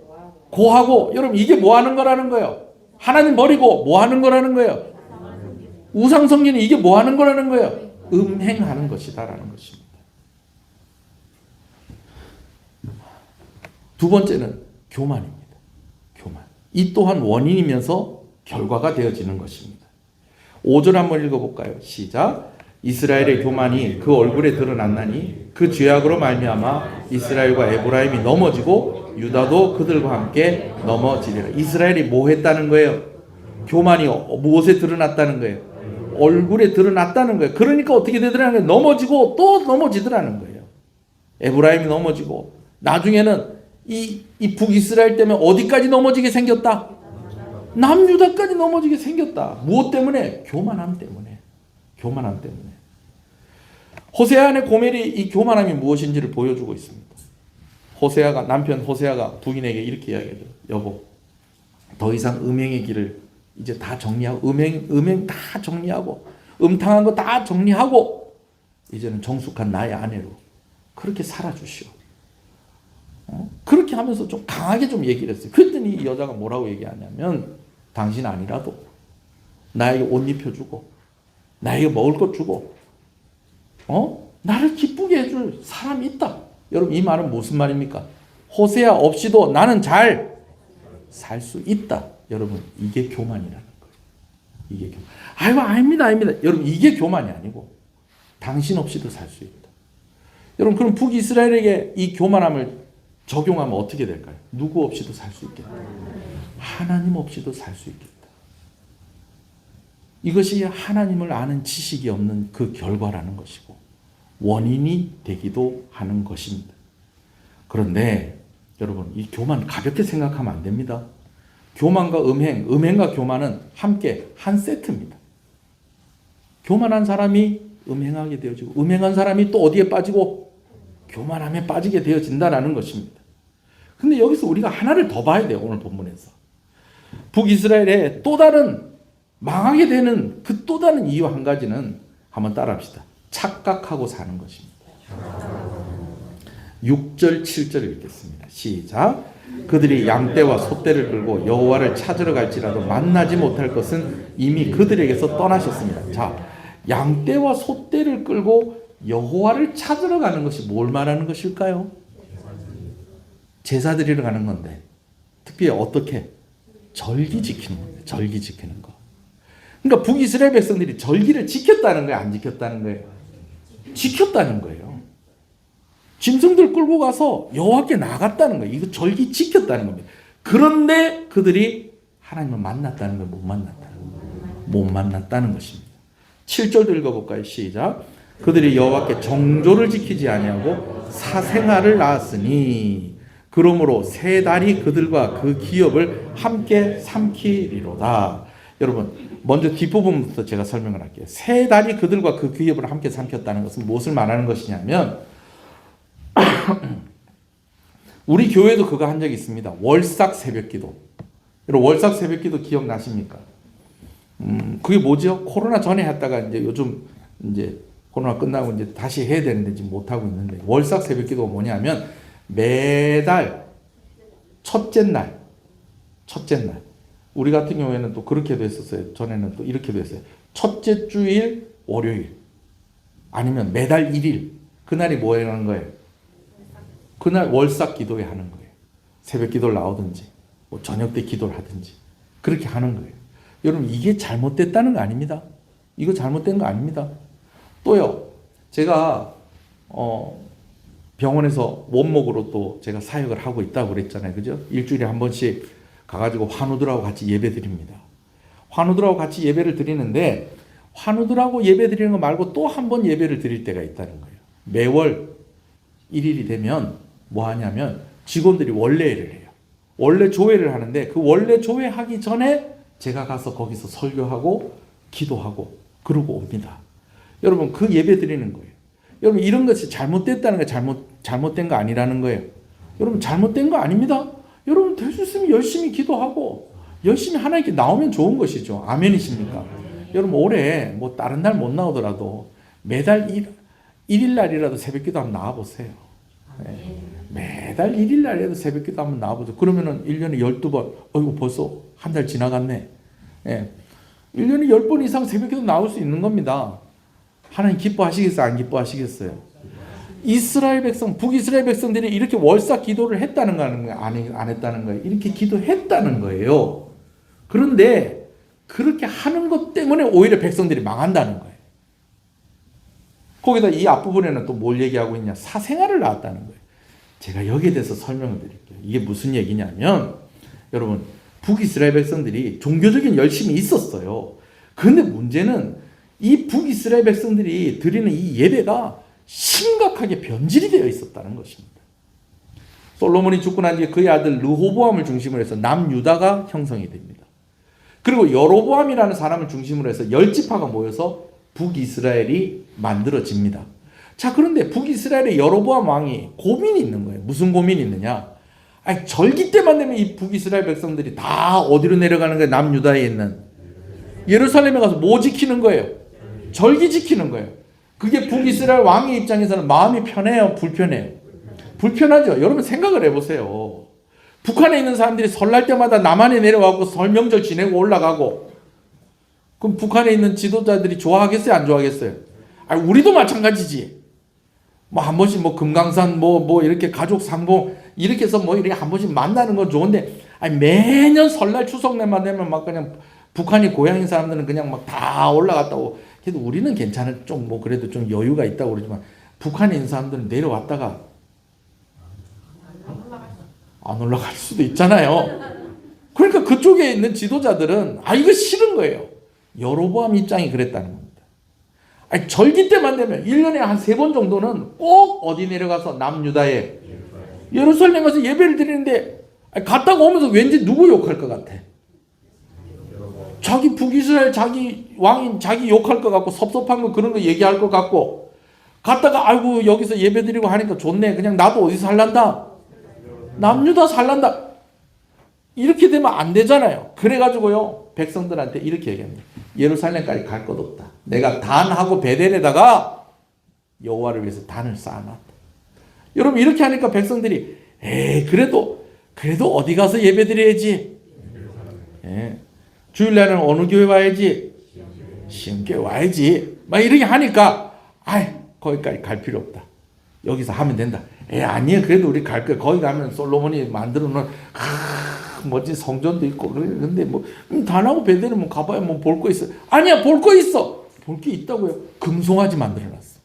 고하고, 여러분 이게 뭐하는 거라는 거예요? 하나님 버리고 뭐하는 거라는 거예요? 우상성전이 이게 뭐하는 거라는 거예요? 음행하는 것이다라는 것입니다. 두 번째는 교만입니다. 교만. 이 또한 원인이면서 결과가 되어지는 것입니다. 5절 한번 읽어볼까요? 시작. 이스라엘의 교만이 그 얼굴에 드러났나니 그 죄악으로 말미암아 이스라엘과 에브라임이 넘어지고 유다도 그들과 함께 넘어지리라. 이스라엘이 뭐 했다는 거예요? 교만이 무엇에 드러났다는 거예요? 얼굴에 드러났다는 거예요. 그러니까 어떻게 되더라는 거예요? 넘어지고 또 넘어지더라는 거예요. 에브라임이 넘어지고 나중에는 이 북이스라엘 때문에 어디까지 넘어지게 생겼다? 남유다까지 넘어지게 생겼다. 무엇 때문에? 교만함 때문에. 교만함 때문에. 호세아 안에 고멜이 이 교만함이 무엇인지를 보여주고 있습니다. 호세아가, 남편 호세아가 부인에게 이렇게 이야기해요. 여보, 더 이상 음행의 길을 이제 다 정리하고, 음행 다 정리하고, 음탕한 거 다 정리하고, 이제는 정숙한 나의 아내로 그렇게 살아주시오. 그렇게 하면서 좀 강하게 좀 얘기를 했어요. 그랬더니 이 여자가 뭐라고 얘기하냐면, 당신 아니라도 나에게 옷 입혀주고 나에게 먹을 것 주고 나를 기쁘게 해줄 사람이 있다. 여러분 이 말은 무슨 말입니까? 호세아 없이도 나는 잘 살 수 있다. 여러분 이게 교만이라는 거예요. 이게 교만. 아이고 아닙니다. 여러분 이게 교만이 아니고 당신 없이도 살 수 있다. 여러분 그럼 북이스라엘에게 이 교만함을 적용하면 어떻게 될까요? 누구 없이도 살 수 있겠다. 하나님 없이도 살 수 있겠다. 이것이 하나님을 아는 지식이 없는 그 결과라는 것이고 원인이 되기도 하는 것입니다. 그런데 여러분 이 교만 가볍게 생각하면 안 됩니다. 교만과 음행과 교만은 함께 한 세트입니다. 교만한 사람이 음행하게 되어지고 음행한 사람이 또 어디에 빠지고 교만함에 빠지게 되어진다는 것입니다. 근데 여기서 우리가 하나를 더 봐야 돼요. 오늘 본문에서. 북이스라엘의 또 다른 망하게 되는 그 또 다른 이유 한 가지는 한번 따라합시다. 착각하고 사는 것입니다. 6절 7절 읽겠습니다. 시작. 그들이 양떼와 소떼를 끌고 여호와를 찾으러 갈지라도 만나지 못할 것은 이미 그들에게서 떠나셨습니다. 자, 양떼와 소떼를 끌고 여호와를 찾으러 가는 것이 뭘 말하는 것일까요? 제사 드리러 가는 건데 특별히 어떻게? 절기 지키는 겁니다. 절기 지키는 거. 그러니까 북이스라엘 백성들이 절기를 지켰다는 거예요? 안 지켰다는 거예요? 지켰다는 거예요. 짐승들 끌고 가서 여호와께 나갔다는 거예요. 이거 절기 지켰다는 겁니다. 그런데 그들이 하나님을 만났다는 거예요? 못 만났다는 거예요? 못 만났다는 것입니다. 7절도 읽어볼까요? 시작. 그들이 여호와께 정조를 지키지 아니하고 사생아를 낳았으니 그러므로 세 달이 그들과 그 기업을 함께 삼키리로다. 여러분 먼저 뒷부분부터 제가 설명을 할게요. 세 달이 그들과 그 기업을 함께 삼켰다는 것은 무엇을 말하는 것이냐면 우리 교회도 그거 한 적이 있습니다. 월삭 새벽기도. 여러분 월삭 새벽기도 기억나십니까? 그게 뭐죠? 코로나 전에 했다가 이제 요즘 이제 코로나 끝나고 이제 다시 해야 되는데 지금 못 하고 있는데 월삭 새벽기도가 뭐냐면 매달 첫째 날 우리 같은 경우에는 또 그렇게도 했었어요. 전에는 또 이렇게도 했어요. 첫째 주일 월요일 아니면 매달 1일 그날이 뭐 하는 거예요? 그날 월삭 기도회 하는 거예요. 새벽 기도를 나오든지 뭐 저녁 때 기도를 하든지 그렇게 하는 거예요. 여러분 이게 잘못됐다는 거 아닙니다. 이거 잘못된 거 아닙니다. 또요 제가 병원에서 원목으로 또 제가 사역을 하고 있다고 그랬잖아요. 그죠? 일주일에 한 번씩 가가지고 환우들하고 같이 예배 드립니다. 환우들하고 같이 예배를 드리는데 환우들하고 예배 드리는 거 말고 또 한 번 예배를 드릴 때가 있다는 거예요. 매월 1일이 되면 뭐 하냐면 직원들이 원래를 해요. 원래 조회를 하는데 그 원래 조회하기 전에 제가 가서 거기서 설교하고 기도하고 그러고 옵니다. 여러분 그 예배 드리는 거예요. 여러분 이런 것이 잘못됐다는 게 잘못된 거 아니라는 거예요. 여러분 잘못된 거 아닙니다. 여러분 될 수 있으면 열심히 기도하고 열심히 하나님께 나오면 좋은 것이죠. 아멘이십니까? 여러분 올해 뭐 다른 날 못 나오더라도 매달 1일 날이라도 새벽기도 한번 나와보세요. 네. 매달 1일 날이라도 새벽기도 한번 나와보죠. 그러면은 1년에 12번, 어이구 벌써 한 달 지나갔네. 네. 1년에 10번 이상 새벽기도 나올 수 있는 겁니다. 하나님 기뻐하시겠어요? 안 기뻐하시겠어요? 이스라엘 백성, 북이스라엘 백성들이 이렇게 월사 기도를 했다는 거예요? 안 했다는 거예요? 이렇게 기도했다는 거예요. 그런데 그렇게 하는 것 때문에 오히려 백성들이 망한다는 거예요. 거기다 이 앞부분에는 또 뭘 얘기하고 있냐? 사생활을 낳았다는 거예요. 제가 여기에 대해서 설명을 드릴게요. 이게 무슨 얘기냐면 여러분 북이스라엘 백성들이 종교적인 열심이 있었어요. 그런데 문제는 이 북이스라엘 백성들이 드리는 이 예배가 심각하게 변질이 되어 있었다는 것입니다. 솔로몬이 죽고 난 뒤에 그의 아들 르호보암을 중심으로 해서 남유다가 형성이 됩니다. 그리고 여로보암이라는 사람을 중심으로 해서 10지파가 모여서 북이스라엘이 만들어집니다. 자, 그런데 북이스라엘의 여로보암 왕이 고민이 있는 거예요. 무슨 고민이 있느냐? 아니, 절기 때만 되면 이 북이스라엘 백성들이 다 어디로 내려가는 거예요? 남유다에 있는 예루살렘에 가서 뭐 지키는 거예요? 절기 지키는 거예요. 그게 북이스라엘 왕의 입장에서는 마음이 편해요? 불편해요? 불편하죠. 여러분 생각을 해보세요. 북한에 있는 사람들이 설날 때마다 남한에 내려가고 설 명절 지내고 올라가고 그럼 북한에 있는 지도자들이 좋아하겠어요? 안 좋아하겠어요? 아니, 우리도 마찬가지지. 뭐 한 번씩 뭐 금강산 뭐 이렇게 가족 상봉 이렇게 해서 뭐 이렇게 한 번씩 만나는 건 좋은데 아니 매년 설날 추석날만 되면 막 그냥 북한이 고향인 사람들은 그냥 막 다 올라갔다고. 그래도 우리는 괜찮을 좀 뭐 그래도 좀 여유가 있다고 그러지만 북한에 있는 사람들은 내려왔다가 안 올라갈 수도 있잖아요. 그러니까 그쪽에 있는 지도자들은 이거 싫은 거예요. 여로보암 입장이 그랬다는 겁니다. 아니, 절기 때만 되면 1년에 한 3번 정도는 꼭 어디 내려가서 남유다에 예루살렘 가서 예배를 드리는데 갔다가 오면서 왠지 누구 욕할 것 같아? 자기 북이스라엘 자기 왕인 자기 욕할 것 같고 섭섭한 거 그런 거 얘기할 것 같고 갔다가 아이고 여기서 예배 드리고 하니까 좋네. 그냥 나도 어디 살란다? 남유다 살란다. 이렇게 되면 안 되잖아요. 그래가지고요 백성들한테 이렇게 얘기합니다. 예루살렘까지 갈 것 없다. 내가 단하고 베델에다가 여호와를 위해서 단을 쌓아놨다. 여러분 이렇게 하니까 백성들이 그래도 어디 가서 예배 드려야지. 주일날은 어느 교회 와야지? 시흥교회 와야지. 막 이렇게 하니까 거기까지 갈 필요 없다. 여기서 하면 된다. 아니에요. 그래도 우리 갈 거야. 거기 가면 솔로몬이 만들어 놓은 멋진 성전도 있고 근데 뭐 단하고 베델은 뭐 가봐야 뭐 볼 거 있어. 아니야, 볼 거 있어. 볼 게 있다고요. 금송아지 만들어놨어.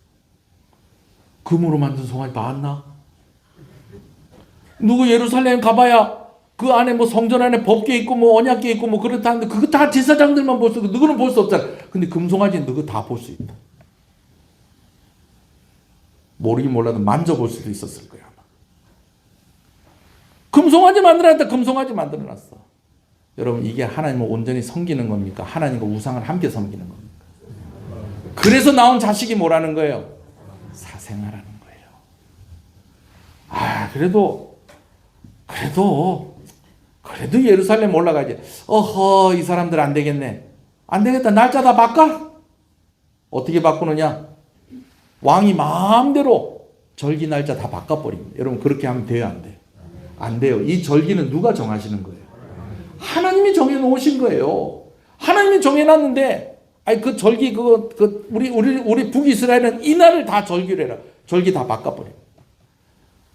금으로 만든 송아지 봤나? 누구 예루살렘 가봐야 그 안에 뭐 성전 안에 법궤 있고 뭐 언약궤 있고 뭐 그렇다는데 그거 다 제사장들만 볼 수 있고 누구는 볼 수 없잖아. 근데 금송아지는 누구 다 볼 수 있다. 모르긴 몰라도 만져볼 수도 있었을 거야. 금송아지 만들어놨다. 금송아지 만들어놨어. 여러분 이게 하나님을 온전히 섬기는 겁니까? 하나님과 우상을 함께 섬기는 겁니까? 그래서 나온 자식이 뭐라는 거예요? 사생아라는 거예요. 그래도 예루살렘 올라가야지. 이 사람들 안 되겠네. 안 되겠다. 날짜 다 바꿔? 어떻게 바꾸느냐? 왕이 마음대로 절기 날짜 다 바꿔버립니다. 여러분 그렇게 하면 돼요? 안 돼요? 안 돼요. 이 절기는 누가 정하시는 거예요? 하나님이 정해놓으신 거예요. 하나님이 정해놨는데 그 절기 우리 북이스라엘은 이 날을 다 절기를 해라. 절기 다 바꿔버려.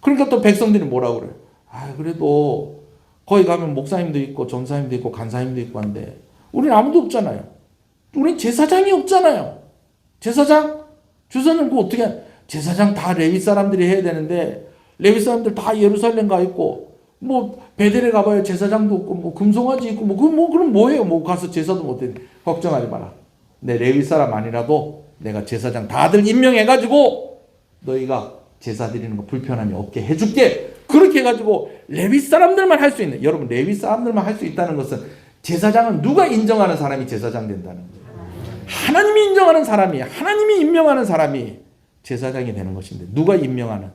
그러니까 또 백성들이 뭐라고 그래요? 그래도 거기 가면 목사님도 있고 전사님도 있고 간사님도 있고 한데 우리는 아무도 없잖아요. 우린 제사장이 없잖아요. 제사장? 주사는 그거 어떻게 제사장 다 레위 사람들이 해야 되는데 레위 사람들 다 예루살렘 가 있고 뭐 베델에 가봐야 제사장도 없고 뭐 금송아지 있고 그럼 뭐해요? 뭐 가서 제사도 못해. 걱정하지 마라. 내 레위 사람 아니라도 내가 제사장 다들 임명해가지고 너희가 제사 드리는 거 불편함이 없게 해줄게. 그렇게 해가지고 레위 사람들만 할 수 있는, 여러분 레위 사람들만 할 수 있다는 것은 제사장은 누가 인정하는 사람이 제사장 된다는 거예요. 하나님이 인정하는 사람이, 하나님이 임명하는 사람이 제사장이 되는 것인데 누가 임명하는?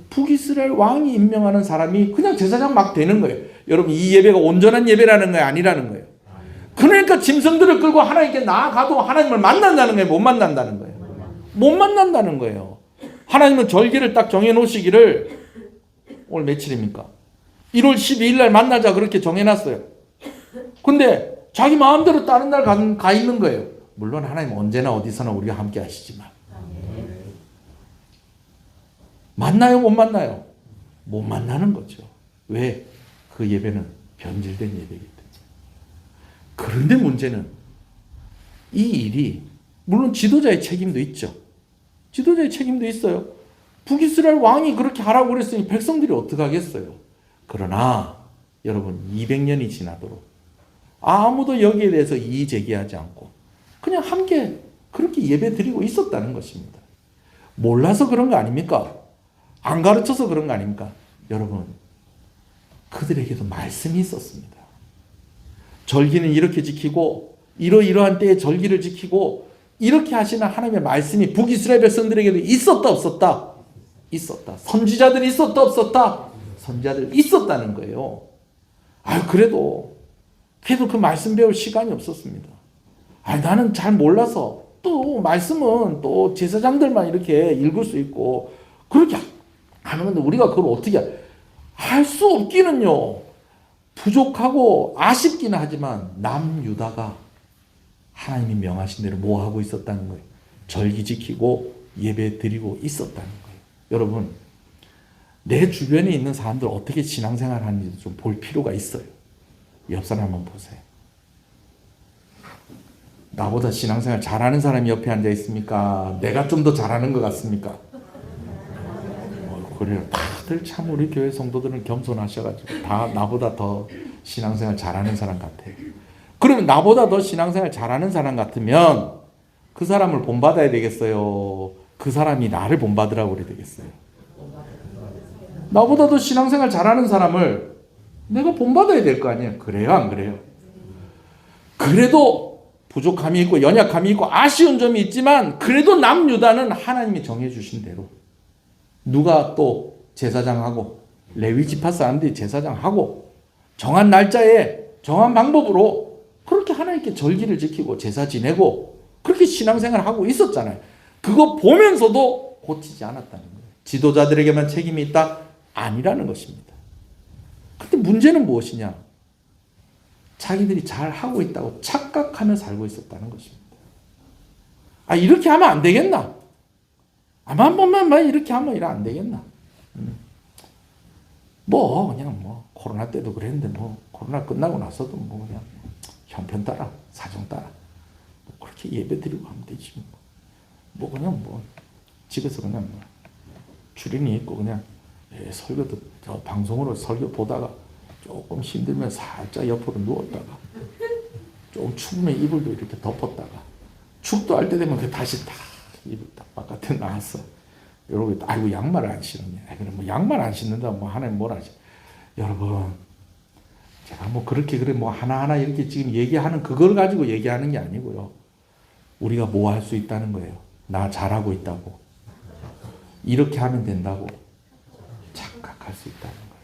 북이스라엘 왕이 임명하는 사람이 그냥 제사장 막 되는 거예요. 여러분 이 예배가 온전한 예배라는 거예요? 아니라는 거예요? 그러니까 짐승들을 끌고 하나님께 나아가도 하나님을 만난다는 거예요? 못 만난다는 거예요? 못 만난다는 거예요. 하나님은 절기를 딱 정해놓으시기를 오늘 며칠입니까? 1월 12일 날 만나자 그렇게 정해놨어요. 근데 자기 마음대로 다른 날 가 있는 거예요. 물론 하나님 언제나 어디서나 우리가 함께 하시지만 만나요? 못 만나요? 못 만나는 거죠. 왜? 그 예배는 변질된 예배이기 때문에. 그런데 문제는 이 일이 물론 지도자의 책임도 있죠. 지도자의 책임도 있어요. 북이스라엘 왕이 그렇게 하라고 그랬으니 백성들이 어떻게 하겠어요? 그러나 여러분 200년이 지나도록 아무도 여기에 대해서 이의 제기하지 않고 그냥 함께 그렇게 예배 드리고 있었다는 것입니다. 몰라서 그런 거 아닙니까? 안 가르쳐서 그런 거 아닙니까? 여러분 그들에게도 말씀이 있었습니다. 절기는 이렇게 지키고 이러이러한 때에 절기를 지키고 이렇게 하시는 하나님의 말씀이 북이스라엘 백성들에게도 있었다 없었다? 있었다. 선지자들이 있었다 없었다? 선지자들 있었다는 거예요. 그래도 그 말씀 배울 시간이 없었습니다. 나는 잘 몰라서 또 말씀은 또 제사장들만 이렇게 읽을 수 있고 그렇게 하는 건데 우리가 그걸 어떻게 할 수 없기는요. 부족하고 아쉽기는 하지만 남유다가 하나님이 명하신 대로 뭐 하고 있었다는 거예요? 절기 지키고 예배 드리고 있었다는 거예요. 여러분 내 주변에 있는 사람들 어떻게 신앙생활 하는지 좀 볼 필요가 있어요. 옆 사람 한번 보세요. 나보다 신앙생활 잘하는 사람이 옆에 앉아 있습니까? 내가 좀 더 잘하는 것 같습니까? 그래요. 다들 참 우리 교회 성도들은 겸손하셔가지고 다 나보다 더 신앙생활 잘하는 사람 같아요. 그러면 나보다 더 신앙생활 잘하는 사람 같으면 그 사람을 본받아야 되겠어요? 그 사람이 나를 본받으라고 그래야 되겠어요? 나보다 더 신앙생활 잘하는 사람을 내가 본받아야 될 거 아니에요? 그래요 안 그래요? 그래도 부족함이 있고 연약함이 있고 아쉬운 점이 있지만 그래도 남유다는 하나님이 정해주신 대로 누가 또 제사장하고 레위 지파 사람들이 제사장하고 정한 날짜에 정한 방법으로 그렇게 하나님께 절기를 지키고 제사 지내고 그렇게 신앙생활을 하고 있었잖아요. 그거 보면서도 고치지 않았다는 거예요. 지도자들에게만 책임이 있다? 아니라는 것입니다. 근데 문제는 무엇이냐? 자기들이 잘 하고 있다고 착각하며 살고 있었다는 것입니다. 이렇게 하면 안 되겠나? 한 번만 이렇게 하면 이래 안 되겠나? 그냥 코로나 때도 그랬는데 코로나 끝나고 나서도 그냥 형편 따라 사정 따라 그렇게 예배 드리고 하면 되지 그냥 집에서 그냥 주린이 있고 그냥 설교도 방송으로 설교 보다가 조금 힘들면 살짝 옆으로 누웠다가 좀 추우면 이불도 이렇게 덮었다가 축도 할 때 되면 다시 딱 이불 딱 바깥에 나왔어. 여러분, 양말을 안 신었네. 그럼 양말 안 신는다 하나님 뭐라 하지? 여러분, 제가 그렇게 하나하나 이렇게 지금 얘기하는 그걸 가지고 얘기하는 게 아니고요. 우리가 뭐 할 수 있다는 거예요. 나 잘하고 있다고. 이렇게 하면 된다고 착각할 수 있다는 거예요.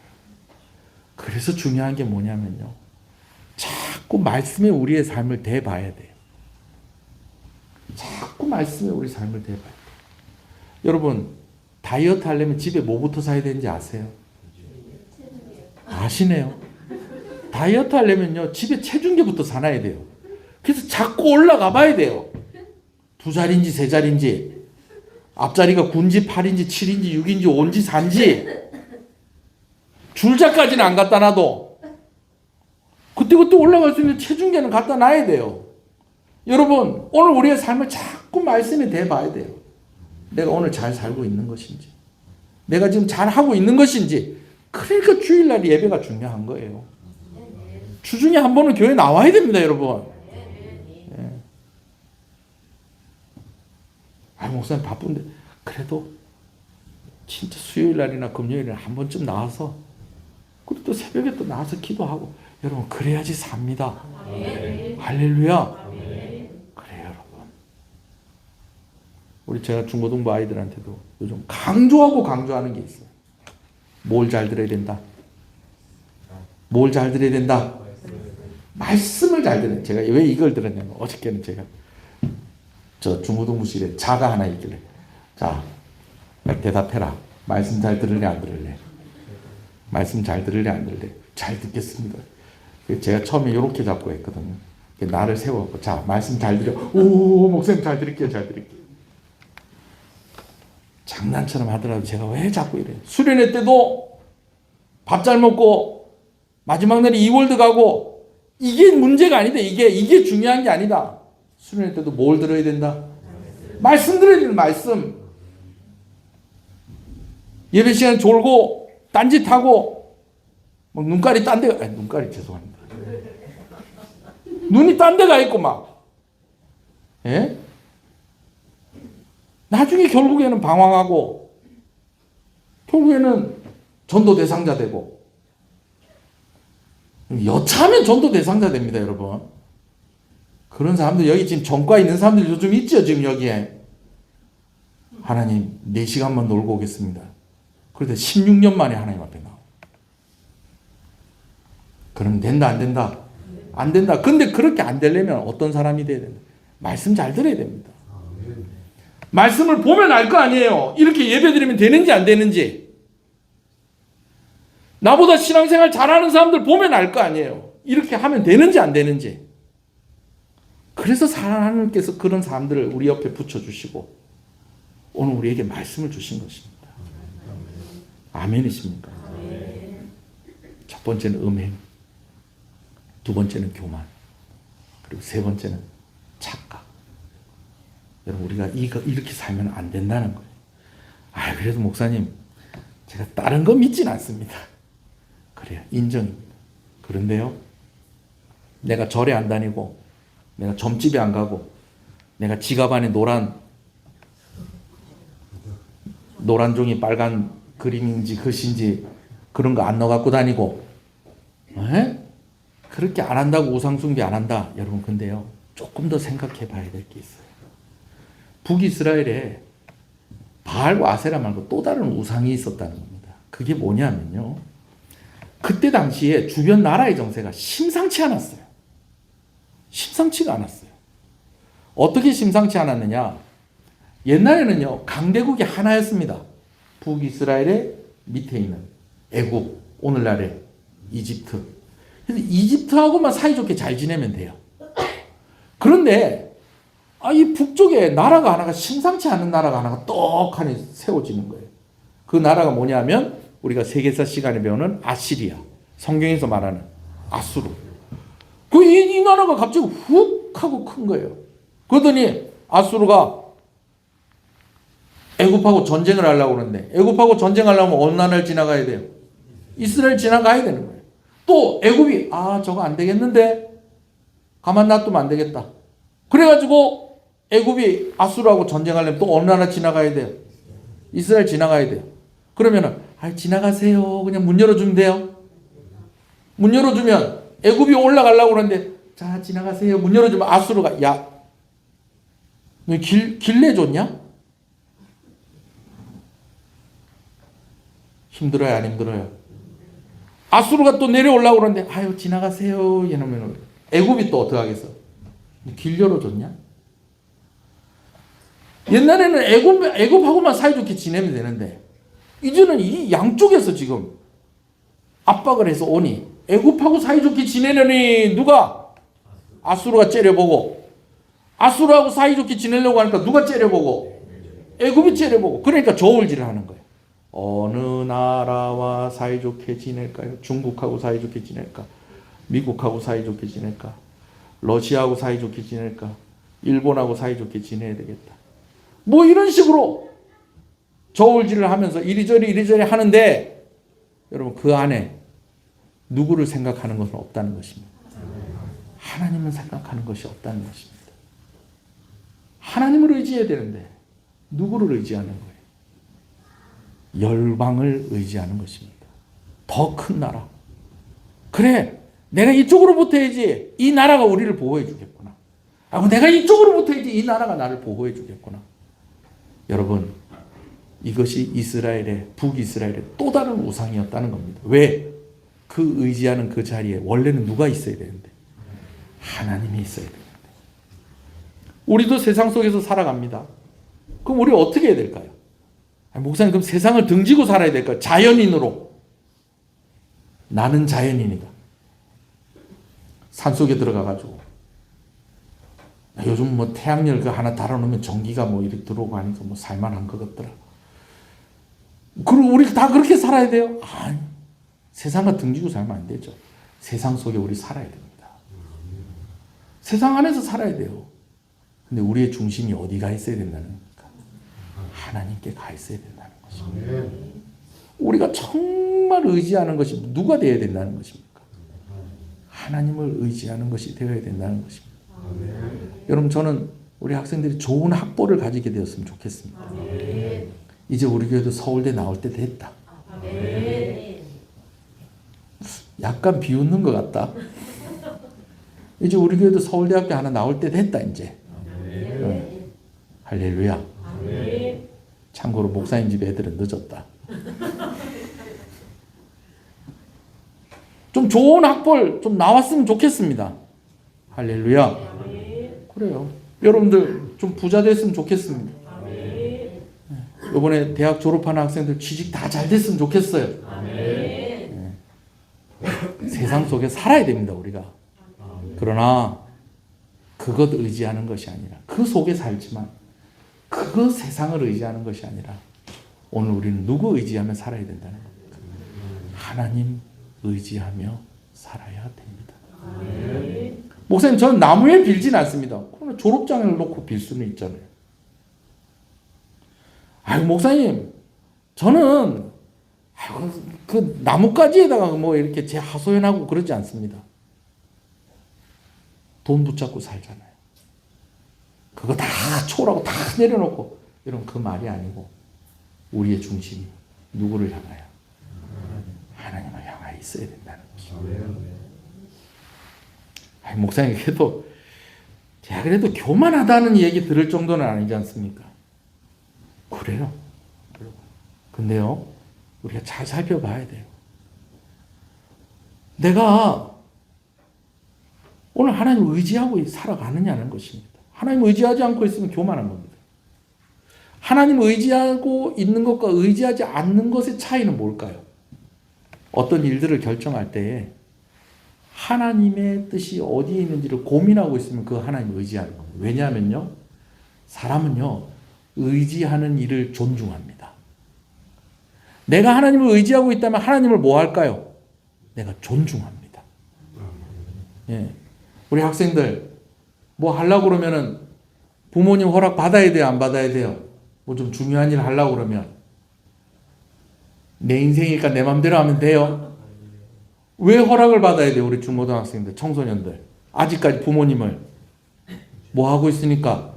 그래서 중요한 게 뭐냐면요. 자꾸 말씀에 우리의 삶을 대봐야 돼요. 자꾸 말씀에 우리 삶을 대봐야 돼요. 여러분, 다이어트 하려면 집에 뭐부터 사야 되는지 아세요? 아시네요. 다이어트 하려면요, 집에 체중계부터 사놔야 돼요. 그래서 자꾸 올라가 봐야 돼요. 2자리인지 3자리인지, 앞자리가 9인지 8인지 7인지 6인지 5인지 4인지, 줄자까지는 안 갖다 놔도 그때그때 올라갈 수 있는 체중계는 갖다 놔야 돼요. 여러분, 오늘 우리의 삶을 자꾸 말씀에 대봐야 돼요. 내가 오늘 잘 살고 있는 것인지, 내가 지금 잘 하고 있는 것인지. 그러니까 주일날 예배가 중요한 거예요. 주중에 한 번은 교회 나와야 됩니다, 여러분. 예. 목사님 바쁜데 그래도 진짜 수요일날이나 금요일에 한 번쯤 나와서, 그리고 또 새벽에 또 나와서 기도하고, 여러분 그래야지 삽니다. 할렐루야. 그래요, 여러분. 제가 중고등부 아이들한테도 요즘 강조하고 강조하는 게 있어요. 뭘 잘 들어야 된다. 뭘 잘 들어야 된다. 말씀을 잘 들어야. 제가 왜 이걸 들었냐면 어저께는 제가 저 중고등부실에 자가 하나 있길래 자 대답해라. 말씀 잘 들을래 안 들을래? 말씀 잘 들을래 안 들을래? 잘 듣겠습니다. 제가 처음에 이렇게 잡고 했거든요. 나를 세워갖고 자 말씀 잘 들려. 오 목사님 잘 들을게요. 잘 들을게요. 장난처럼 하더라도 제가 왜 자꾸 이래요. 수련회 때도 밥 잘 먹고 마지막 날에 이월드 가고 이게 문제가 아니다. 이게 중요한 게 아니다. 수련회 때도 뭘 들어야 된다? 말씀 들어야 된다. 말씀. 예배 시간 졸고 딴짓하고 막 눈깔이 딴 데가 눈깔이 죄송합니다. 눈이 딴 데가 있고 막 예? 나중에 결국에는 방황하고 결국에는 전도 대상자 되고 여차하면 전도 대상자 됩니다, 여러분. 그런 사람들 여기 지금 전과에 있는 사람들 요즘 있죠, 지금 여기에. 하나님 4시간만 놀고 오겠습니다. 그런데 16년 만에 하나님 앞에 나와. 그럼 된다 안 된다? 안 된다. 근데 그렇게 안 되려면 어떤 사람이 돼야 된다? 말씀 잘 들어야 됩니다. 말씀을 보면 알 거 아니에요. 이렇게 예배드리면 되는지 안 되는지. 나보다 신앙생활 잘하는 사람들 보면 알 거 아니에요. 이렇게 하면 되는지 안 되는지. 그래서 하나님께서 그런 사람들을 우리 옆에 붙여주시고 오늘 우리에게 말씀을 주신 것입니다. 아멘이십니까? 첫 번째는 음행, 두 번째는 교만, 그리고 세 번째는 착각. 여러분 우리가 이렇게 살면 안 된다는 거예요. 그래도 목사님 제가 다른 거 믿진 않습니다. 그래요. 인정입니다. 그런데요. 내가 절에 안 다니고 내가 점집에 안 가고 내가 지갑 안에 노란 종이 빨간 그림인지 글씨인지 그런 거 안 넣어갖고 다니고 그렇게 안 한다고 우상숭배 안 한다. 여러분 근데요. 조금 더 생각해 봐야 될 게 있어요. 북이스라엘에 바알과 아세라 말고 또 다른 우상이 있었다는 겁니다. 그게 뭐냐면요. 그때 당시에 주변 나라의 정세가 심상치 않았어요. 심상치가 않았어요. 어떻게 심상치 않았느냐. 옛날에는요. 강대국이 하나였습니다. 북이스라엘의 밑에 있는 애굽, 오늘날의 이집트. 그래서 이집트하고만 사이좋게 잘 지내면 돼요. 그런데 이 북쪽에 나라가 하나가 심상치 않은 나라가 하나가 떡하니 세워지는 거예요. 그 나라가 뭐냐면 우리가 세계사 시간에 배우는 아시리아, 성경에서 말하는 아수르. 이 나라가 갑자기 훅 하고 큰 거예요. 그러더니 아수르가 애굽하고 전쟁을 하려고 그러는데 애굽하고 전쟁하려면 어느 나라를 지나가야 돼요? 이스라엘 지나가야 되는 거예요. 또 애굽이 저거 안 되겠는데 가만 놔두면 안 되겠다. 그래가지고 애굽이 아수르하고 전쟁하려면 또 어느 나라 지나가야 돼요? 이스라엘 지나가야 돼요. 그러면은 지나가세요. 그냥 문 열어주면 돼요. 문 열어주면 애굽이 올라가려고 그러는데 자 지나가세요. 문 열어주면 아수르가 야 너 길 내줬냐? 힘들어요 안 힘들어요? 아수르가 또 내려오려고 그러는데 지나가세요. 이러면 애굽이 또 어떻게 하겠어? 길 열어줬냐? 옛날에는 애굽하고만 사이좋게 지내면 되는데 이제는 이 양쪽에서 지금 압박을 해서 오니 애굽하고 사이좋게 지내려니 누가? 아수르가 째려보고 아수르하고 사이좋게 지내려고 하니까 누가 째려보고? 애굽이 째려보고. 그러니까 저울질을 하는 거예요. 어느 나라와 사이좋게 지낼까요? 중국하고 사이좋게 지낼까? 미국하고 사이좋게 지낼까? 러시아하고 사이좋게 지낼까? 일본하고 사이좋게 지내야 되겠다. 뭐 이런 식으로 저울질을 하면서 이리저리 하는데 여러분 그 안에 누구를 생각하는 것은 없다는 것입니다. 하나님을 생각하는 것이 없다는 것입니다. 하나님을 의지해야 되는데 누구를 의지하는 거예요? 열방을 의지하는 것입니다. 더 큰 나라. 그래 내가 이쪽으로 붙어야지 이 나라가 우리를 보호해 주겠구나. 내가 이쪽으로 붙어야지 이 나라가 나를 보호해 주겠구나. 여러분, 이것이 이스라엘의, 북이스라엘의 또 다른 우상이었다는 겁니다. 왜? 그 의지하는 그 자리에 원래는 누가 있어야 되는데? 하나님이 있어야 되는데. 우리도 세상 속에서 살아갑니다. 그럼 우리 어떻게 해야 될까요? 목사님, 그럼 세상을 등지고 살아야 될까요? 자연인으로. 나는 자연인이다. 산속에 들어가가지고 요즘 뭐 태양열 그 하나 달아놓으면 전기가 뭐 이렇게 들어오고 하니까 뭐 살만한 것 같더라. 그리고 우리 다 그렇게 살아야 돼요? 아니, 세상과 등지고 살면 안 되죠. 세상 속에 우리 살아야 됩니다. 세상 안에서 살아야 돼요. 근데 우리의 중심이 어디 가 있어야 된다는 겁니까? 하나님께 가 있어야 된다는 것입니다. 우리가 정말 의지하는 것이 누가 되어야 된다는 것입니까? 하나님을 의지하는 것이 되어야 된다는 것입니다. 여러분, 저는 우리 학생들이 좋은 학벌을 가지게 되었으면 좋겠습니다. 이제 우리 교회도 서울대 나올 때 됐다. 약간 비웃는 것 같다. 이제 우리 교회도 서울대학교 하나 나올 때 됐다 이제. 할렐루야. 참고로 목사님 집 애들은 늦었다. 좀 좋은 학벌 좀 나왔으면 좋겠습니다. 할렐루야. 그래요. 여러분들 좀 부자 됐으면 좋겠습니다. 이번에 대학 졸업하는 학생들 취직 다 잘 됐으면 좋겠어요. 네. 세상 속에 살아야 됩니다, 우리가. 그러나 그것 의지하는 것이 아니라, 그 속에 살지만 그 세상을 의지하는 것이 아니라 오늘 우리는 누구 의지하며 살아야 된다는 겁니다. 하나님 의지하며 살아야 됩니다. 목사님, 저는 나무에 빌진 않습니다. 그러나 졸업장을 놓고 빌 수는 있잖아요. 아유, 목사님, 저는 그 나뭇가지에다가 뭐 이렇게 제 하소연하고 그러지 않습니다. 돈 붙잡고 살잖아요. 그거 다 초라고 다 내려놓고, 여러분, 그 말이 아니고 우리의 중심이 누구를 향하여? 하나님을 향하여 있어야 된다는 거죠. 아니, 목사님, 그래도 제가 그래도 교만하다는 얘기 들을 정도는 아니지 않습니까? 그래요. 근데요, 우리가 잘 살펴봐야 돼요. 내가 오늘 하나님을 의지하고 살아가느냐는 것입니다. 하나님을 의지하지 않고 있으면 교만한 겁니다. 하나님을 의지하고 있는 것과 의지하지 않는 것의 차이는 뭘까요? 어떤 일들을 결정할 때에 하나님의 뜻이 어디에 있는지를 고민하고 있으면 그 하나님을 의지하는 겁니다. 왜냐하면요, 사람은요, 의지하는 일을 존중합니다. 내가 하나님을 의지하고 있다면 하나님을 뭐 할까요? 내가 존중합니다. 예. 우리 학생들 뭐 하려고 그러면은 부모님 허락 받아야 돼요, 안 받아야 돼요? 뭐 좀 중요한 일 하려고 그러면 내 인생이니까 내 맘대로 하면 돼요. 왜 허락을 받아야 돼요? 우리 중고등학생들, 청소년들. 아직까지 부모님을 뭐 하고 있으니까?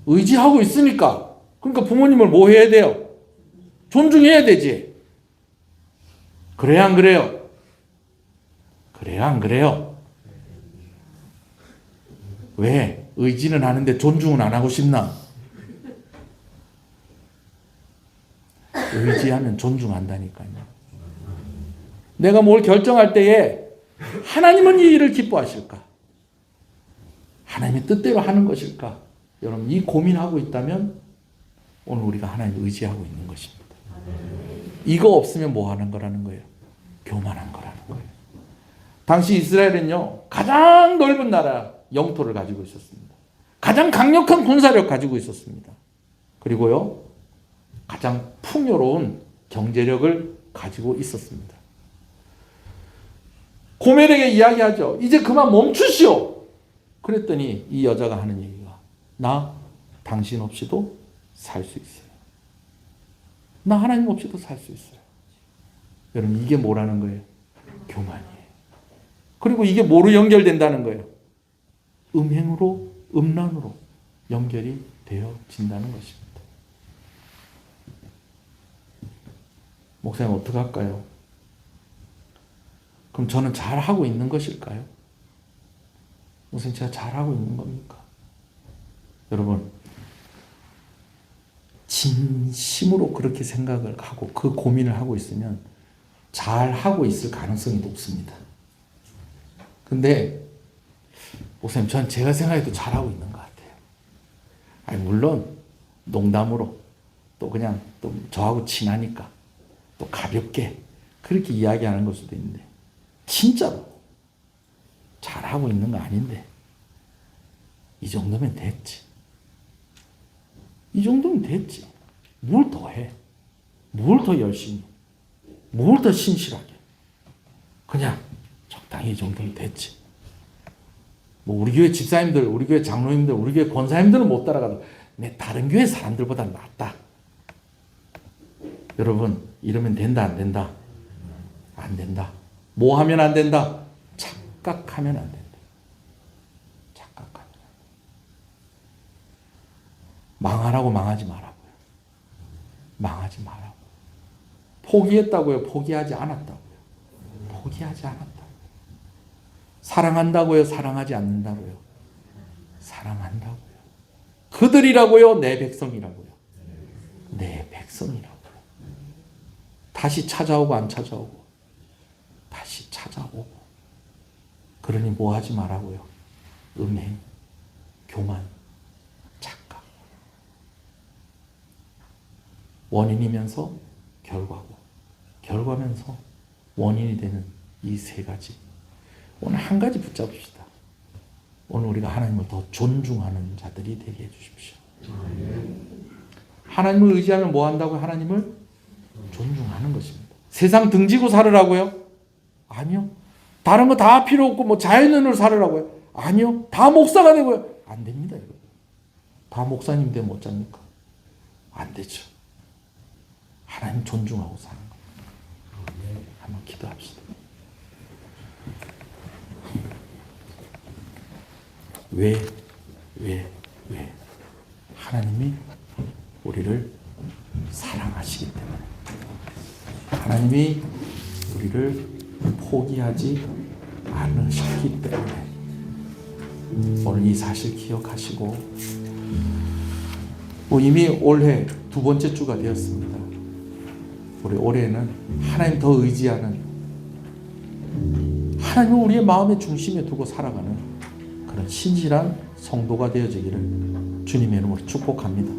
의지하고 있으니까. 그러니까 부모님을 뭐 해야 돼요? 존중해야 되지. 그래야 안 그래요? 그래야 안 그래요? 왜? 의지는 하는데 존중은 안 하고 싶나? 의지하면 존중한다니까요. 내가 뭘 결정할 때에 하나님은 이 일을 기뻐하실까? 하나님의 뜻대로 하는 것일까? 여러분, 이 고민하고 있다면 오늘 우리가 하나님을 의지하고 있는 것입니다. 이거 없으면 뭐 하는 거라는 거예요? 교만한 거라는 거예요. 당시 이스라엘은요, 가장 넓은 나라 영토를 가지고 있었습니다. 가장 강력한 군사력 가지고 있었습니다. 그리고요, 가장 풍요로운 경제력을 가지고 있었습니다. 고멜에게 이야기하죠. 이제 그만 멈추시오. 그랬더니 이 여자가 하는 얘기가, 나 당신 없이도 살 수 있어요. 나 하나님 없이도 살 수 있어요. 여러분, 이게 뭐라는 거예요? 교만이에요. 그리고 이게 뭐로 연결된다는 거예요? 음행으로, 음란으로 연결이 되어진다는 것입니다. 목사님, 어떡할까요? 그럼 저는 잘하고 있는 것일까요? 목사님, 제가 잘하고 있는 겁니까? 여러분, 진심으로 그렇게 생각을 하고 그 고민을 하고 있으면 잘 하고 있을 가능성이 높습니다. 근데 목사님, 전 제가 생각해도 잘하고 있는 것 같아요. 아니, 물론 농담으로 또 그냥 또 저하고 친하니까 또 가볍게 그렇게 이야기하는 걸 수도 있는데 진짜로 잘하고 있는 거 아닌데 이 정도면 됐지. 이 정도면 됐지. 뭘 더 해? 뭘 더 열심히? 뭘 더 신실하게? 그냥 적당히 이 정도면 됐지. 뭐 우리 교회 집사님들, 우리 교회 장로님들, 우리 교회 권사님들은 못 따라가도 내 다른 교회 사람들보다 낫다. 여러분, 이러면 된다, 안 된다? 안 된다. 뭐 하면 안 된다? 착각하면 안 된다. 착각하면. 망하라고 망하지 말라고요. 망하지 말라고. 포기했다고요? 포기하지 않았다고요? 포기하지 않았다고요. 사랑한다고요? 사랑하지 않는다고요? 사랑한다고요. 그들이라고요? 내 백성이라고요? 내 백성이라고요. 다시 찾아오고 안 찾아오고 다시 찾아오고. 그러니 뭐 하지 말라고요? 음행, 교만, 착각. 원인이면서 결과고, 결과면서 원인이 되는 이 세 가지. 오늘 한 가지 붙잡읍시다. 오늘 우리가 하나님을 더 존중하는 자들이 되게 해주십시오. 하나님을 의지하면 뭐 한다고요? 하나님을 존중하는 것입니다. 세상 등지고 살으라고요? 아니요. 다른 거 다 필요 없고 뭐 자연인으로 살으라고요? 아니요. 다 목사가 되고요? 안 됩니다. 여러분. 다 목사님 되면 어쩝니까? 안 되죠. 하나님 존중하고 사는 거예요. 한번 기도합시다. 왜? 하나님이 우리를 사랑하시기 때문에, 하나님이 우리를 포기하지 않으셨기 때문에 오늘 이 사실 기억하시고, 이미 올해 두 번째 주가 되었습니다. 우리 올해는 하나님 더 의지하는, 하나님을 우리의 마음의 중심에 두고 살아가는 그런 신실한 성도가 되어지기를 주님의 이름으로 축복합니다.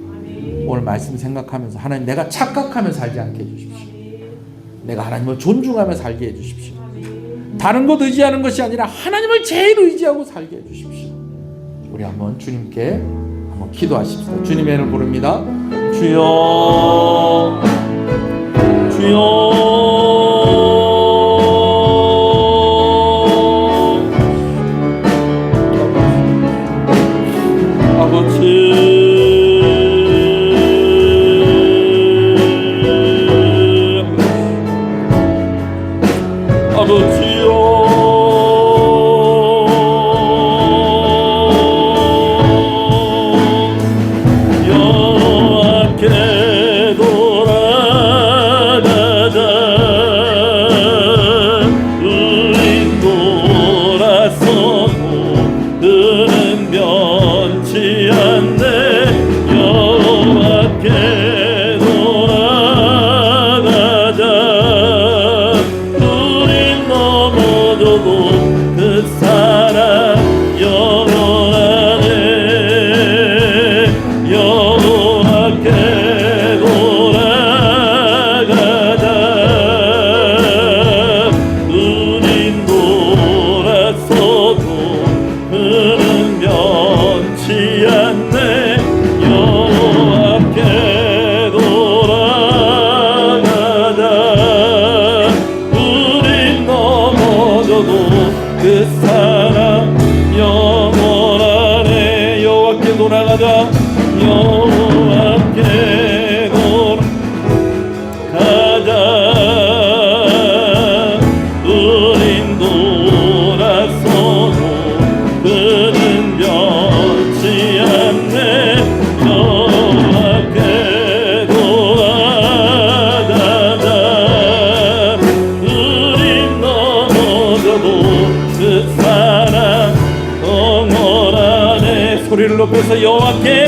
오늘 말씀 생각하면서 하나님, 내가 착각하며 살지 않게 해주십시오. 내가 하나님을 존중하며 살게 해주십시오. 다른 것 의지하는 것이 아니라 하나님을 제일 의지하고 살게 해주십시오. 우리 한번 주님께 한번 기도하십시다. 주님의 이름을 부릅니다. 주여, 주여. 소리를 높여서 여호와께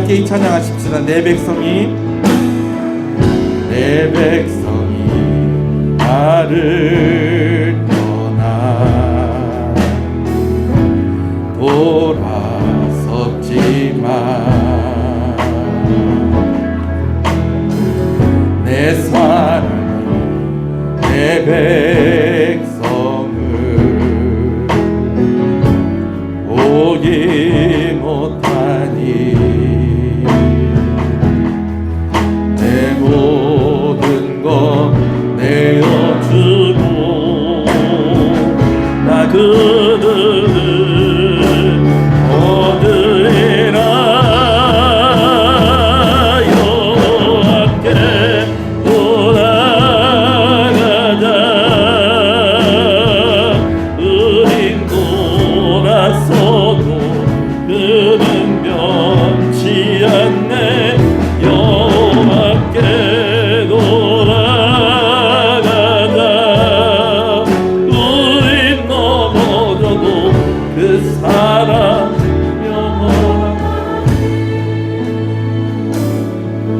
함께 이 찬양하십시다. 내 백성이 나를 떠나 돌아섰지만 내 사랑이 내 백성을 오지 못하니 내 모든 것 내어주고 나 그들을 얻으리라 여호와께 돌아가자 우린 돌아서도 그는 변치 않네 여호와께 돌아가자 우린 넘어져도 그 사랑 영원하다.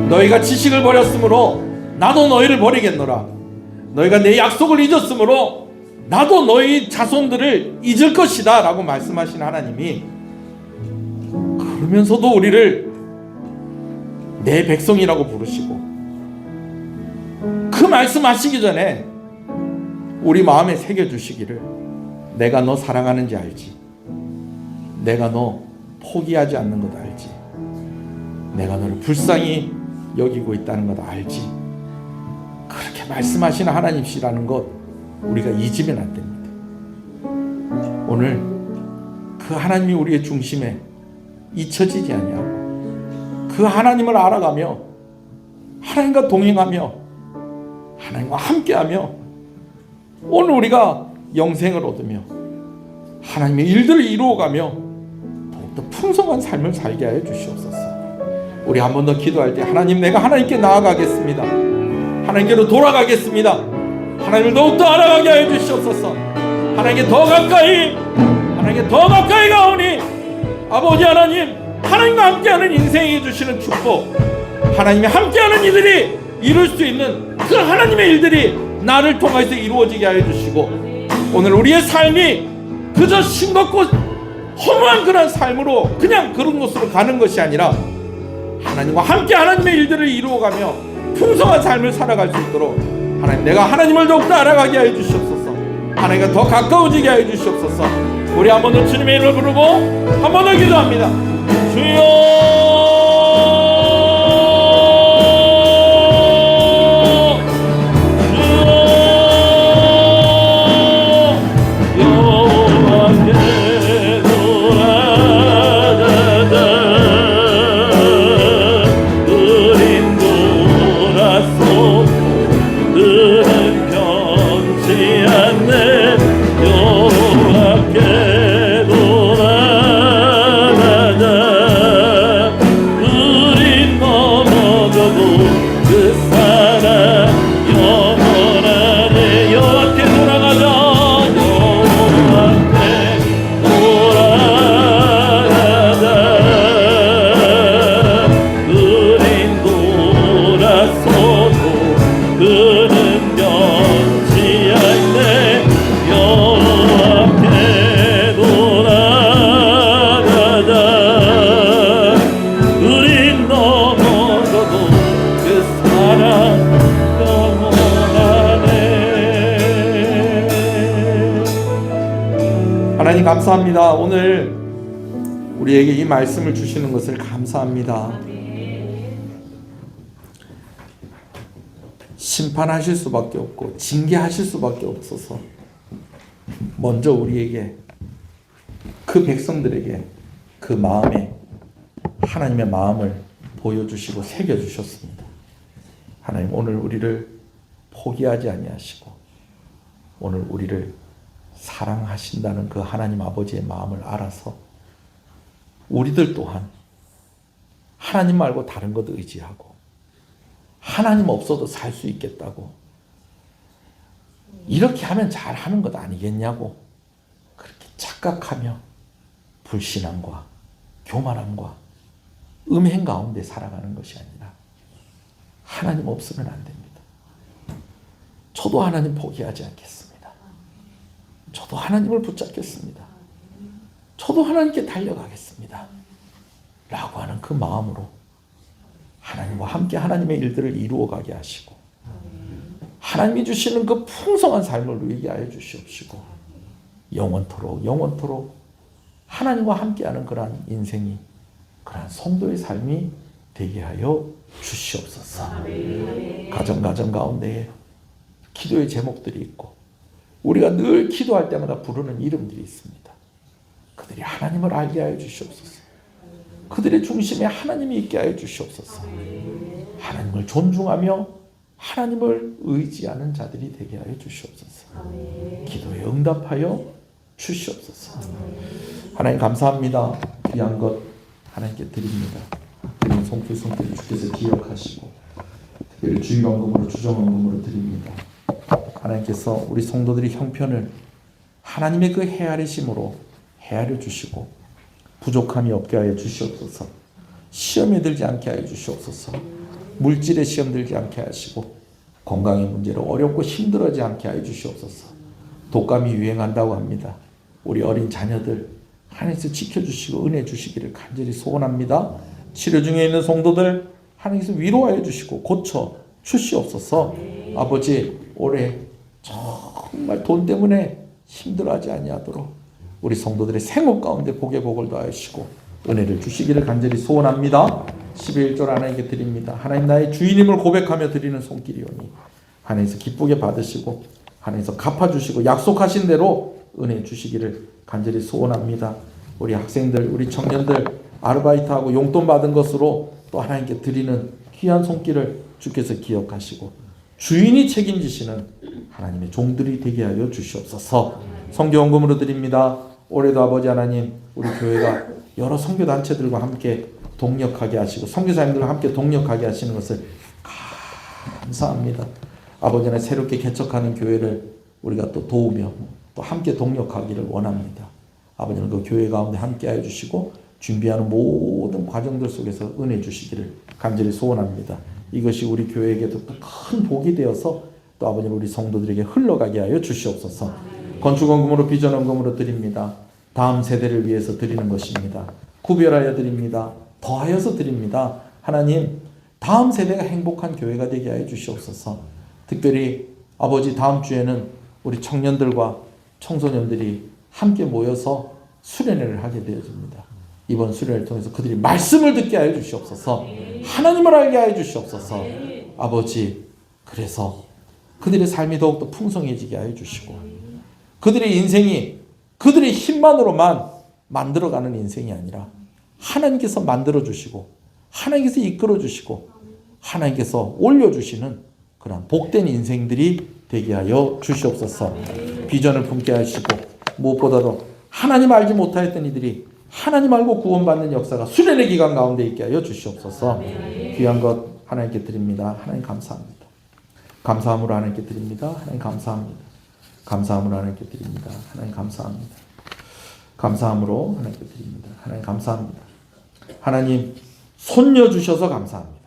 너희가 지식을 버렸으므로 나도 너희를 버리겠노라. 너희가 내 약속을 잊었으므로 나도 너희 자손들을 잊을 것이다 라고 말씀하신 하나님이, 그러면서도 우리를 내 백성이라고 부르시고, 그 말씀하시기 전에 우리 마음에 새겨주시기를 내가 너 사랑하는지 알지, 내가 너 포기하지 않는 것 알지, 내가 너를 불쌍히 여기고 있다는 것 알지, 그렇게 말씀하시는 하나님이시라는 것 우리가 잊으면 안 됩니다. 오늘 그 하나님이 우리의 중심에 잊혀지지 아니하고 그 하나님을 알아가며 하나님과 동행하며 하나님과 함께하며 오늘 우리가 영생을 얻으며 하나님의 일들을 이루어가며 더욱더 풍성한 삶을 살게 하여 주시옵소서. 우리 한 번 더 기도할 때 하나님, 내가 하나님께 나아가겠습니다. 하나님께로 돌아가겠습니다. 하나님을 더욱더 알아가게 하여 주시옵소서. 하나님께 더 가까이, 하나님께 더 가까이 가오니 아버지 하나님, 하나님과 함께하는 인생에 주시는 축복, 하나님이 함께하는 이들이 이룰 수 있는 그 하나님의 일들이 나를 통해서 이루어지게 하여 주시고, 오늘 우리의 삶이 그저 싱겁고 허무한 그런 삶으로 그냥 그런 곳으로 가는 것이 아니라 하나님과 함께 하나님의 일들을 이루어가며 풍성한 삶을 살아갈 수 있도록 하나님, 내가 하나님을 더욱더 알아가게 하여 주시옵소서. 하나님과 더 가까워지게 하여 주시옵소서. 우리 한 번 더 주님의 이름을 부르고 한 번 더 기도합니다. 주여, 하나님 감사합니다. 오늘 우리에게 이 말씀을 주시는 것을 감사합니다. 심판하실 수밖에 없고 징계하실 수밖에 없어서 먼저 우리에게, 그 백성들에게 그 마음에 하나님의 마음을 보여주시고 새겨주셨습니다. 하나님, 오늘 우리를 포기하지 아니하시고 오늘 우리를 사랑하신다는 그 하나님 아버지의 마음을 알아서 우리들 또한 하나님 말고 다른 것 의지하고 하나님 없어도 살 수 있겠다고, 이렇게 하면 잘하는 것 아니겠냐고 그렇게 착각하며 불신앙과 교만함과 음행 가운데 살아가는 것이 아니라 하나님 없으면 안 됩니다. 저도 하나님 포기하지 않겠습니다. 저도 하나님을 붙잡겠습니다. 저도 하나님께 달려가겠습니다. 라고 하는 그 마음으로 하나님과 함께 하나님의 일들을 이루어가게 하시고 하나님이 주시는 그 풍성한 삶을 누리게 하여 주시옵시고 영원토록 하나님과 함께하는 그러한 인생이 그러한 성도의 삶이 되게 하여 주시옵소서. 가정 가운데에 기도의 제목들이 있고 우리가 늘 기도할 때마다 부르는 이름들이 있습니다. 그들이 하나님을 알게 하여 주시옵소서. 그들의 중심에 하나님이 있게 하여 주시옵소서. 하나님을 존중하며 하나님을 의지하는 자들이 되게 하여 주시옵소서. 기도에 응답하여 주시옵소서. 하나님 감사합니다. 귀한 것 하나님께 드립니다. 드린 손길 주께서 기억하시고 특별히 주일원금으로 주정원금으로 드립니다. 하나님께서 우리 성도들의 형편을 하나님의 그 헤아리심으로 헤아려 주시고 부족함이 없게 하여 주시옵소서. 시험에 들지 않게 하여 주시옵소서. 물질에 시험 들지 않게 하시고 건강의 문제로 어렵고 힘들어지 않게 하여 주시옵소서. 독감이 유행한다고 합니다. 우리 어린 자녀들 하나님께서 지켜주시고 은혜 주시기를 간절히 소원합니다. 치료 중에 있는 성도들 하나님께서 위로하여 주시고 고쳐 주시옵소서. 아버지 올해 정말 돈 때문에 힘들어하지 아니하도록 우리 성도들의 생업 가운데 복의 복을 더하시고 은혜를 주시기를 간절히 소원합니다. 11절 하나님께 드립니다. 하나님 나의 주인임을 고백하며 드리는 손길이오니 하나님께서 기쁘게 받으시고 하나님께서 갚아주시고 약속하신 대로 은혜 주시기를 간절히 소원합니다. 우리 학생들 우리 청년들 아르바이트하고 용돈 받은 것으로 또 하나님께 드리는 귀한 손길을 주께서 기억하시고 주인이 책임지시는 하나님의 종들이 되게 하여 주시옵소서. 선교원금으로 드립니다. 올해도 아버지 하나님 우리 교회가 여러 선교단체들과 함께 동력하게 하시고 선교사님들과 함께 동력하게 하시는 것을 감사합니다. 아버지 하나님 새롭게 개척하는 교회를 우리가 또 도우며 또 함께 동력하기를 원합니다. 아버지는 그 교회 가운데 함께하여 주시고 준비하는 모든 과정들 속에서 은혜 주시기를 간절히 소원합니다. 이것이 우리 교회에게도 또 큰 복이 되어서 또 아버지는 우리 성도들에게 흘러가게 하여 주시옵소서. 건축원금으로 비전원금으로 드립니다. 다음 세대를 위해서 드리는 것입니다. 구별하여 드립니다. 더하여서 드립니다. 하나님 다음 세대가 행복한 교회가 되게 하여 주시옵소서. 특별히 아버지 다음 주에는 우리 청년들과 청소년들이 함께 모여서 수련회를 하게 되어집니다. 이번 수련회를 통해서 그들이 말씀을 듣게 하여 주시옵소서. 하나님을 알게 하여 주시옵소서. 아버지 그래서 그들의 삶이 더욱더 풍성해지게 하여 주시고 그들의 인생이 그들의 힘만으로만 만들어가는 인생이 아니라 하나님께서 만들어주시고 하나님께서 이끌어주시고 하나님께서 올려주시는 그런 복된 인생들이 되게 하여 주시옵소서. 비전을 품게 하시고 무엇보다도 하나님 알지 못하였던 이들이 하나님 알고 구원받는 역사가 수련의 기간 가운데 있게 하여 주시옵소서. 귀한 것 하나님께 드립니다. 하나님 감사합니다. 감사함으로 하나님께 드립니다. 하나님 감사합니다. 감사함으로 하나님께 드립니다. 하나님 감사합니다. 감사함으로 하나님께 드립니다. 하나님 감사합니다. 하나님 손녀 주셔서 감사합니다.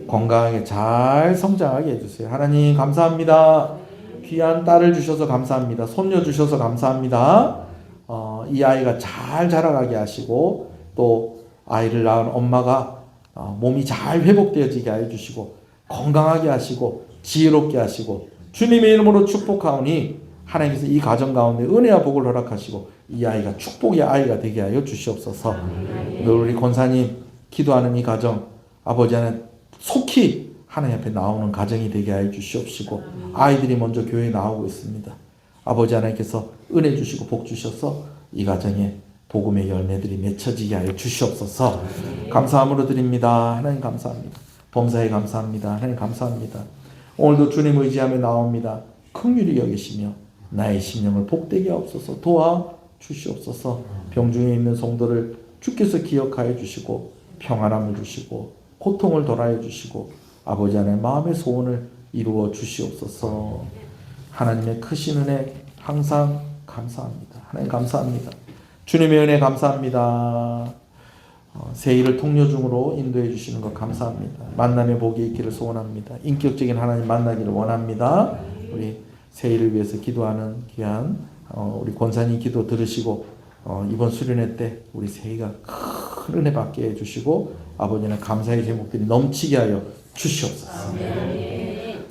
건강하게 잘 성장하게 해주세요. 하나님 감사합니다. 귀한 딸을 주셔서 감사합니다. 손녀 주셔서 감사합니다. 이 아이가 잘 자라가게 하시고 또 아이를 낳은 엄마가 몸이 잘 회복되어지게 하여 주시고 건강하게 하시고 지혜롭게 하시고 주님의 이름으로 축복하오니 하나님께서 이 가정 가운데 은혜와 복을 허락하시고 이 아이가 축복의 아이가 되게 하여 주시옵소서. 우리 권사님 기도하는 이 가정 아버지 하나님 속히 하나님 앞에 나오는 가정이 되게 하여 주시옵시고 아이들이 먼저 교회에 나오고 있습니다. 아버지 하나님께서 은혜 주시고 복 주셔서 이 가정에 복음의 열매들이 맺혀지게 하여 주시옵소서. 감사함으로 드립니다. 하나님 감사합니다. 범사에 감사합니다. 하나님 감사합니다. 오늘도 주님 의지하며 나옵니다. 긍휼히 여기시며 나의 심령을 복되게 하옵소서. 도와 주시옵소서. 병중에 있는 성도를 주께서 기억하여 주시고 평안함을 주시고 고통을 덜하여 주시고 아버지 하나님 마음의 소원을 이루어 주시옵소서. 하나님의 크신 은혜 항상 감사합니다. 하나님 감사합니다. 주님의 은혜 감사합니다. 세일을 통로 중으로 인도해 주시는 것 감사합니다. 만남의 복이 있기를 소원합니다. 인격적인 하나님 만나기를 원합니다. 우리 세일을 위해서 기도하는 귀한 우리 권사님 기도 들으시고 이번 수련회 때 우리 세이가 큰 은혜 받게 해주시고 아버지는 감사의 제목들이 넘치게 하여 주시옵소서.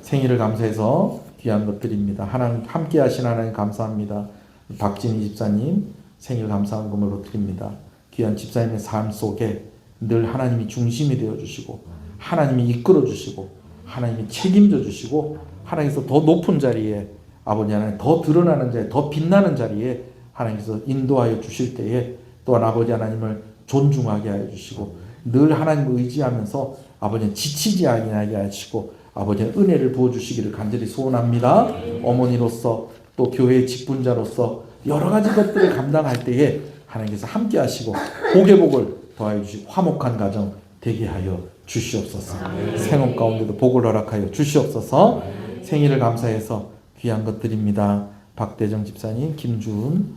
생일을 감사해서 귀한 것 드립니다. 하나님 함께 하신 하나님 감사합니다. 박진희 집사님 생일 감사한금으로 드립니다. 귀한 집사님의 삶 속에 늘 하나님이 중심이 되어 주시고 하나님이 이끌어 주시고 하나님이 책임져 주시고 하나님께서 더 높은 자리에 아버지 하나님 더 드러나는 자리에 더 빛나는 자리에 하나님께서 인도하여 주실 때에 또한 아버지 하나님을 존중하게 하여 주시고 늘 하나님을 의지하면서 아버지는 지치지 아니하게 하시고 아버지는 은혜를 부어주시기를 간절히 소원합니다. 어머니로서 또 교회의 직분자로서 여러 가지 것들을 감당할 때에 하나님께서 함께 하시고 복의 복을 더하여 주시고 화목한 가정 되게 하여 주시옵소서. 생업 가운데도 복을 허락하여 주시옵소서. 생일을 감사해서 귀한 것 드립니다. 박대정 집사님, 김주은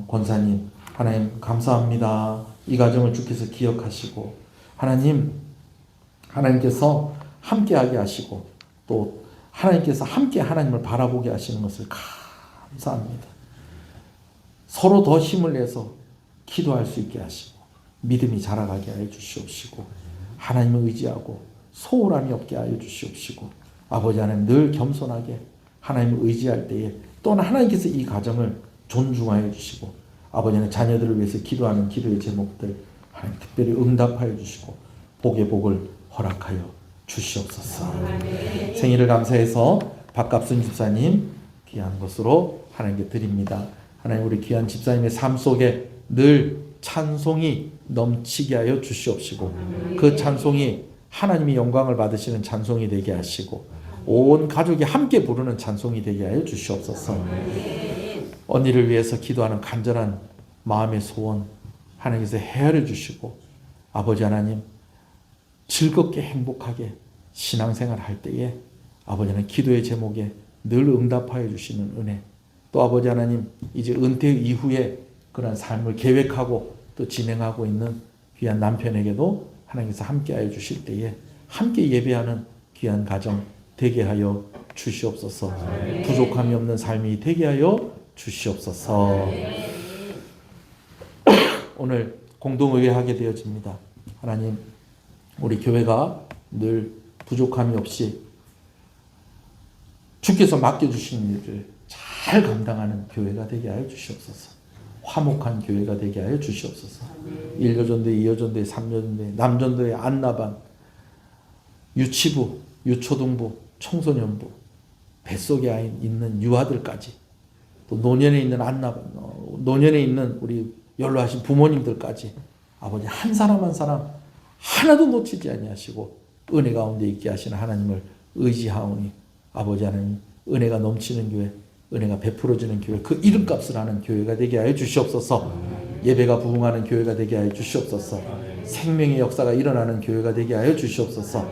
권사님 하나님 감사합니다. 이 가정을 주께서 기억하시고 하나님께서 함께하게 하시고 또 하나님께서 함께 하나님을 바라보게 하시는 것을 감사합니다. 서로 더 힘을 내서 기도할 수 있게 하시고 믿음이 자라가게 하여 주시옵시고 하나님을 의지하고 소홀함이 없게 하여 주시옵시고 아버지 하나님 늘 겸손하게 하나님을 의지할 때에 또한 하나님께서 이 가정을 존중하여 주시고 아버지는 자녀들을 위해서 기도하는 기도의 제목들 하나님 특별히 응답하여 주시고 복의 복을 허락하여 주시옵소서. 생일을 감사해서 박갑순 집사님 귀한 것으로 하나님께 드립니다. 하나님 우리 귀한 집사님의 삶 속에 늘 찬송이 넘치게 하여 주시옵시고 그 찬송이 하나님이 영광을 받으시는 찬송이 되게 하시고 온 가족이 함께 부르는 찬송이 되게 하여 주시옵소서. 언니를 위해서 기도하는 간절한 마음의 소원 하나님께서 헤아려 주시고 아버지 하나님 즐겁게 행복하게 신앙생활 할 때에 아버지는 기도의 제목에 늘 응답하여 주시는 은혜 또 아버지 하나님 이제 은퇴 이후에 그런 삶을 계획하고 또 진행하고 있는 귀한 남편에게도 하나님께서 함께하여 주실 때에 함께 예배하는 귀한 가정 되게 하여 주시옵소서. 부족함이 없는 삶이 되게 하여 주시옵소서. 오늘 공동의회하게 되어집니다. 하나님 우리 교회가 늘 부족함이 없이 주께서 맡겨주신 일을 잘 감당하는 교회가 되게 하여 주시옵소서. 화목한 교회가 되게 하여 주시옵소서. 1여전도회, 2여전도회, 3여전도회, 남전도회, 안나반, 유치부, 유초등부, 청소년부, 뱃속에 있는 유아들까지 또 노년에 있는 안나반, 노년에 있는 우리 연로하신 부모님들까지 아버지 한 사람 한 사람 하나도 놓치지 아니하시고 은혜 가운데 있게 하시는 하나님을 의지하오니 아버지 하나님 은혜가 넘치는 교회 은혜가 베풀어지는 교회 그 이름값을 하는 교회가 되게 하여 주시옵소서. 예배가 부흥하는 교회가 되게 하여 주시옵소서. 생명의 역사가 일어나는 교회가 되게 하여 주시옵소서.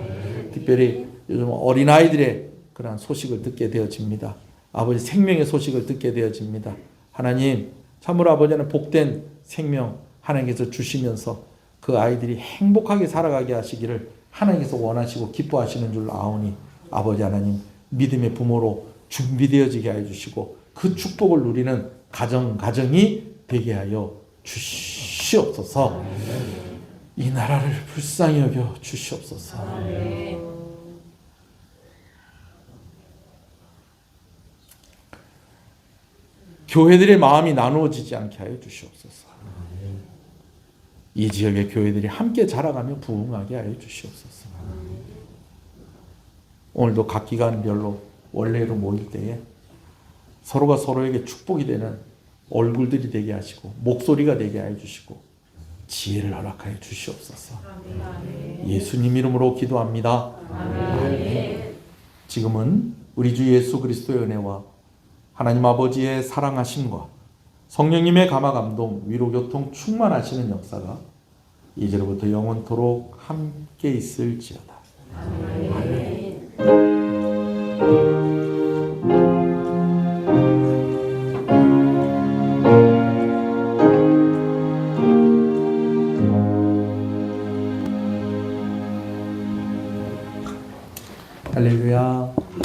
특별히 요즘 어린아이들의 그러한 소식을 듣게 되어집니다. 아버지 생명의 소식을 듣게 되어집니다. 하나님 참으로 아버지는 복된 생명 하나님께서 주시면서 그 아이들이 행복하게 살아가게 하시기를 하나님께서 원하시고 기뻐하시는 줄 아오니 아버지 하나님 믿음의 부모로 준비되어지게 하여 주시고 그 축복을 누리는 가정이 되게 하여 주시옵소서. 이 나라를 불쌍히 여겨 주시옵소서. 교회들의 마음이 나누어지지 않게 하여 주시옵소서. 이 지역의 교회들이 함께 자라가며 부흥하게 하여 주시옵소서. 오늘도 각 기관별로 원래로 모일 때에 서로가 서로에게 축복이 되는 얼굴들이 되게 하시고 목소리가 되게 하여 주시고 지혜를 허락하여 주시옵소서. 예수님 이름으로 기도합니다. 아멘. 지금은 우리 주 예수 그리스도의 은혜와 하나님 아버지의 사랑하심과 성령님의 감화 감동 위로 교통 충만하시는 역사가 이제로부터 영원토록 함께 있을지어다. 아멘. 할렐루야.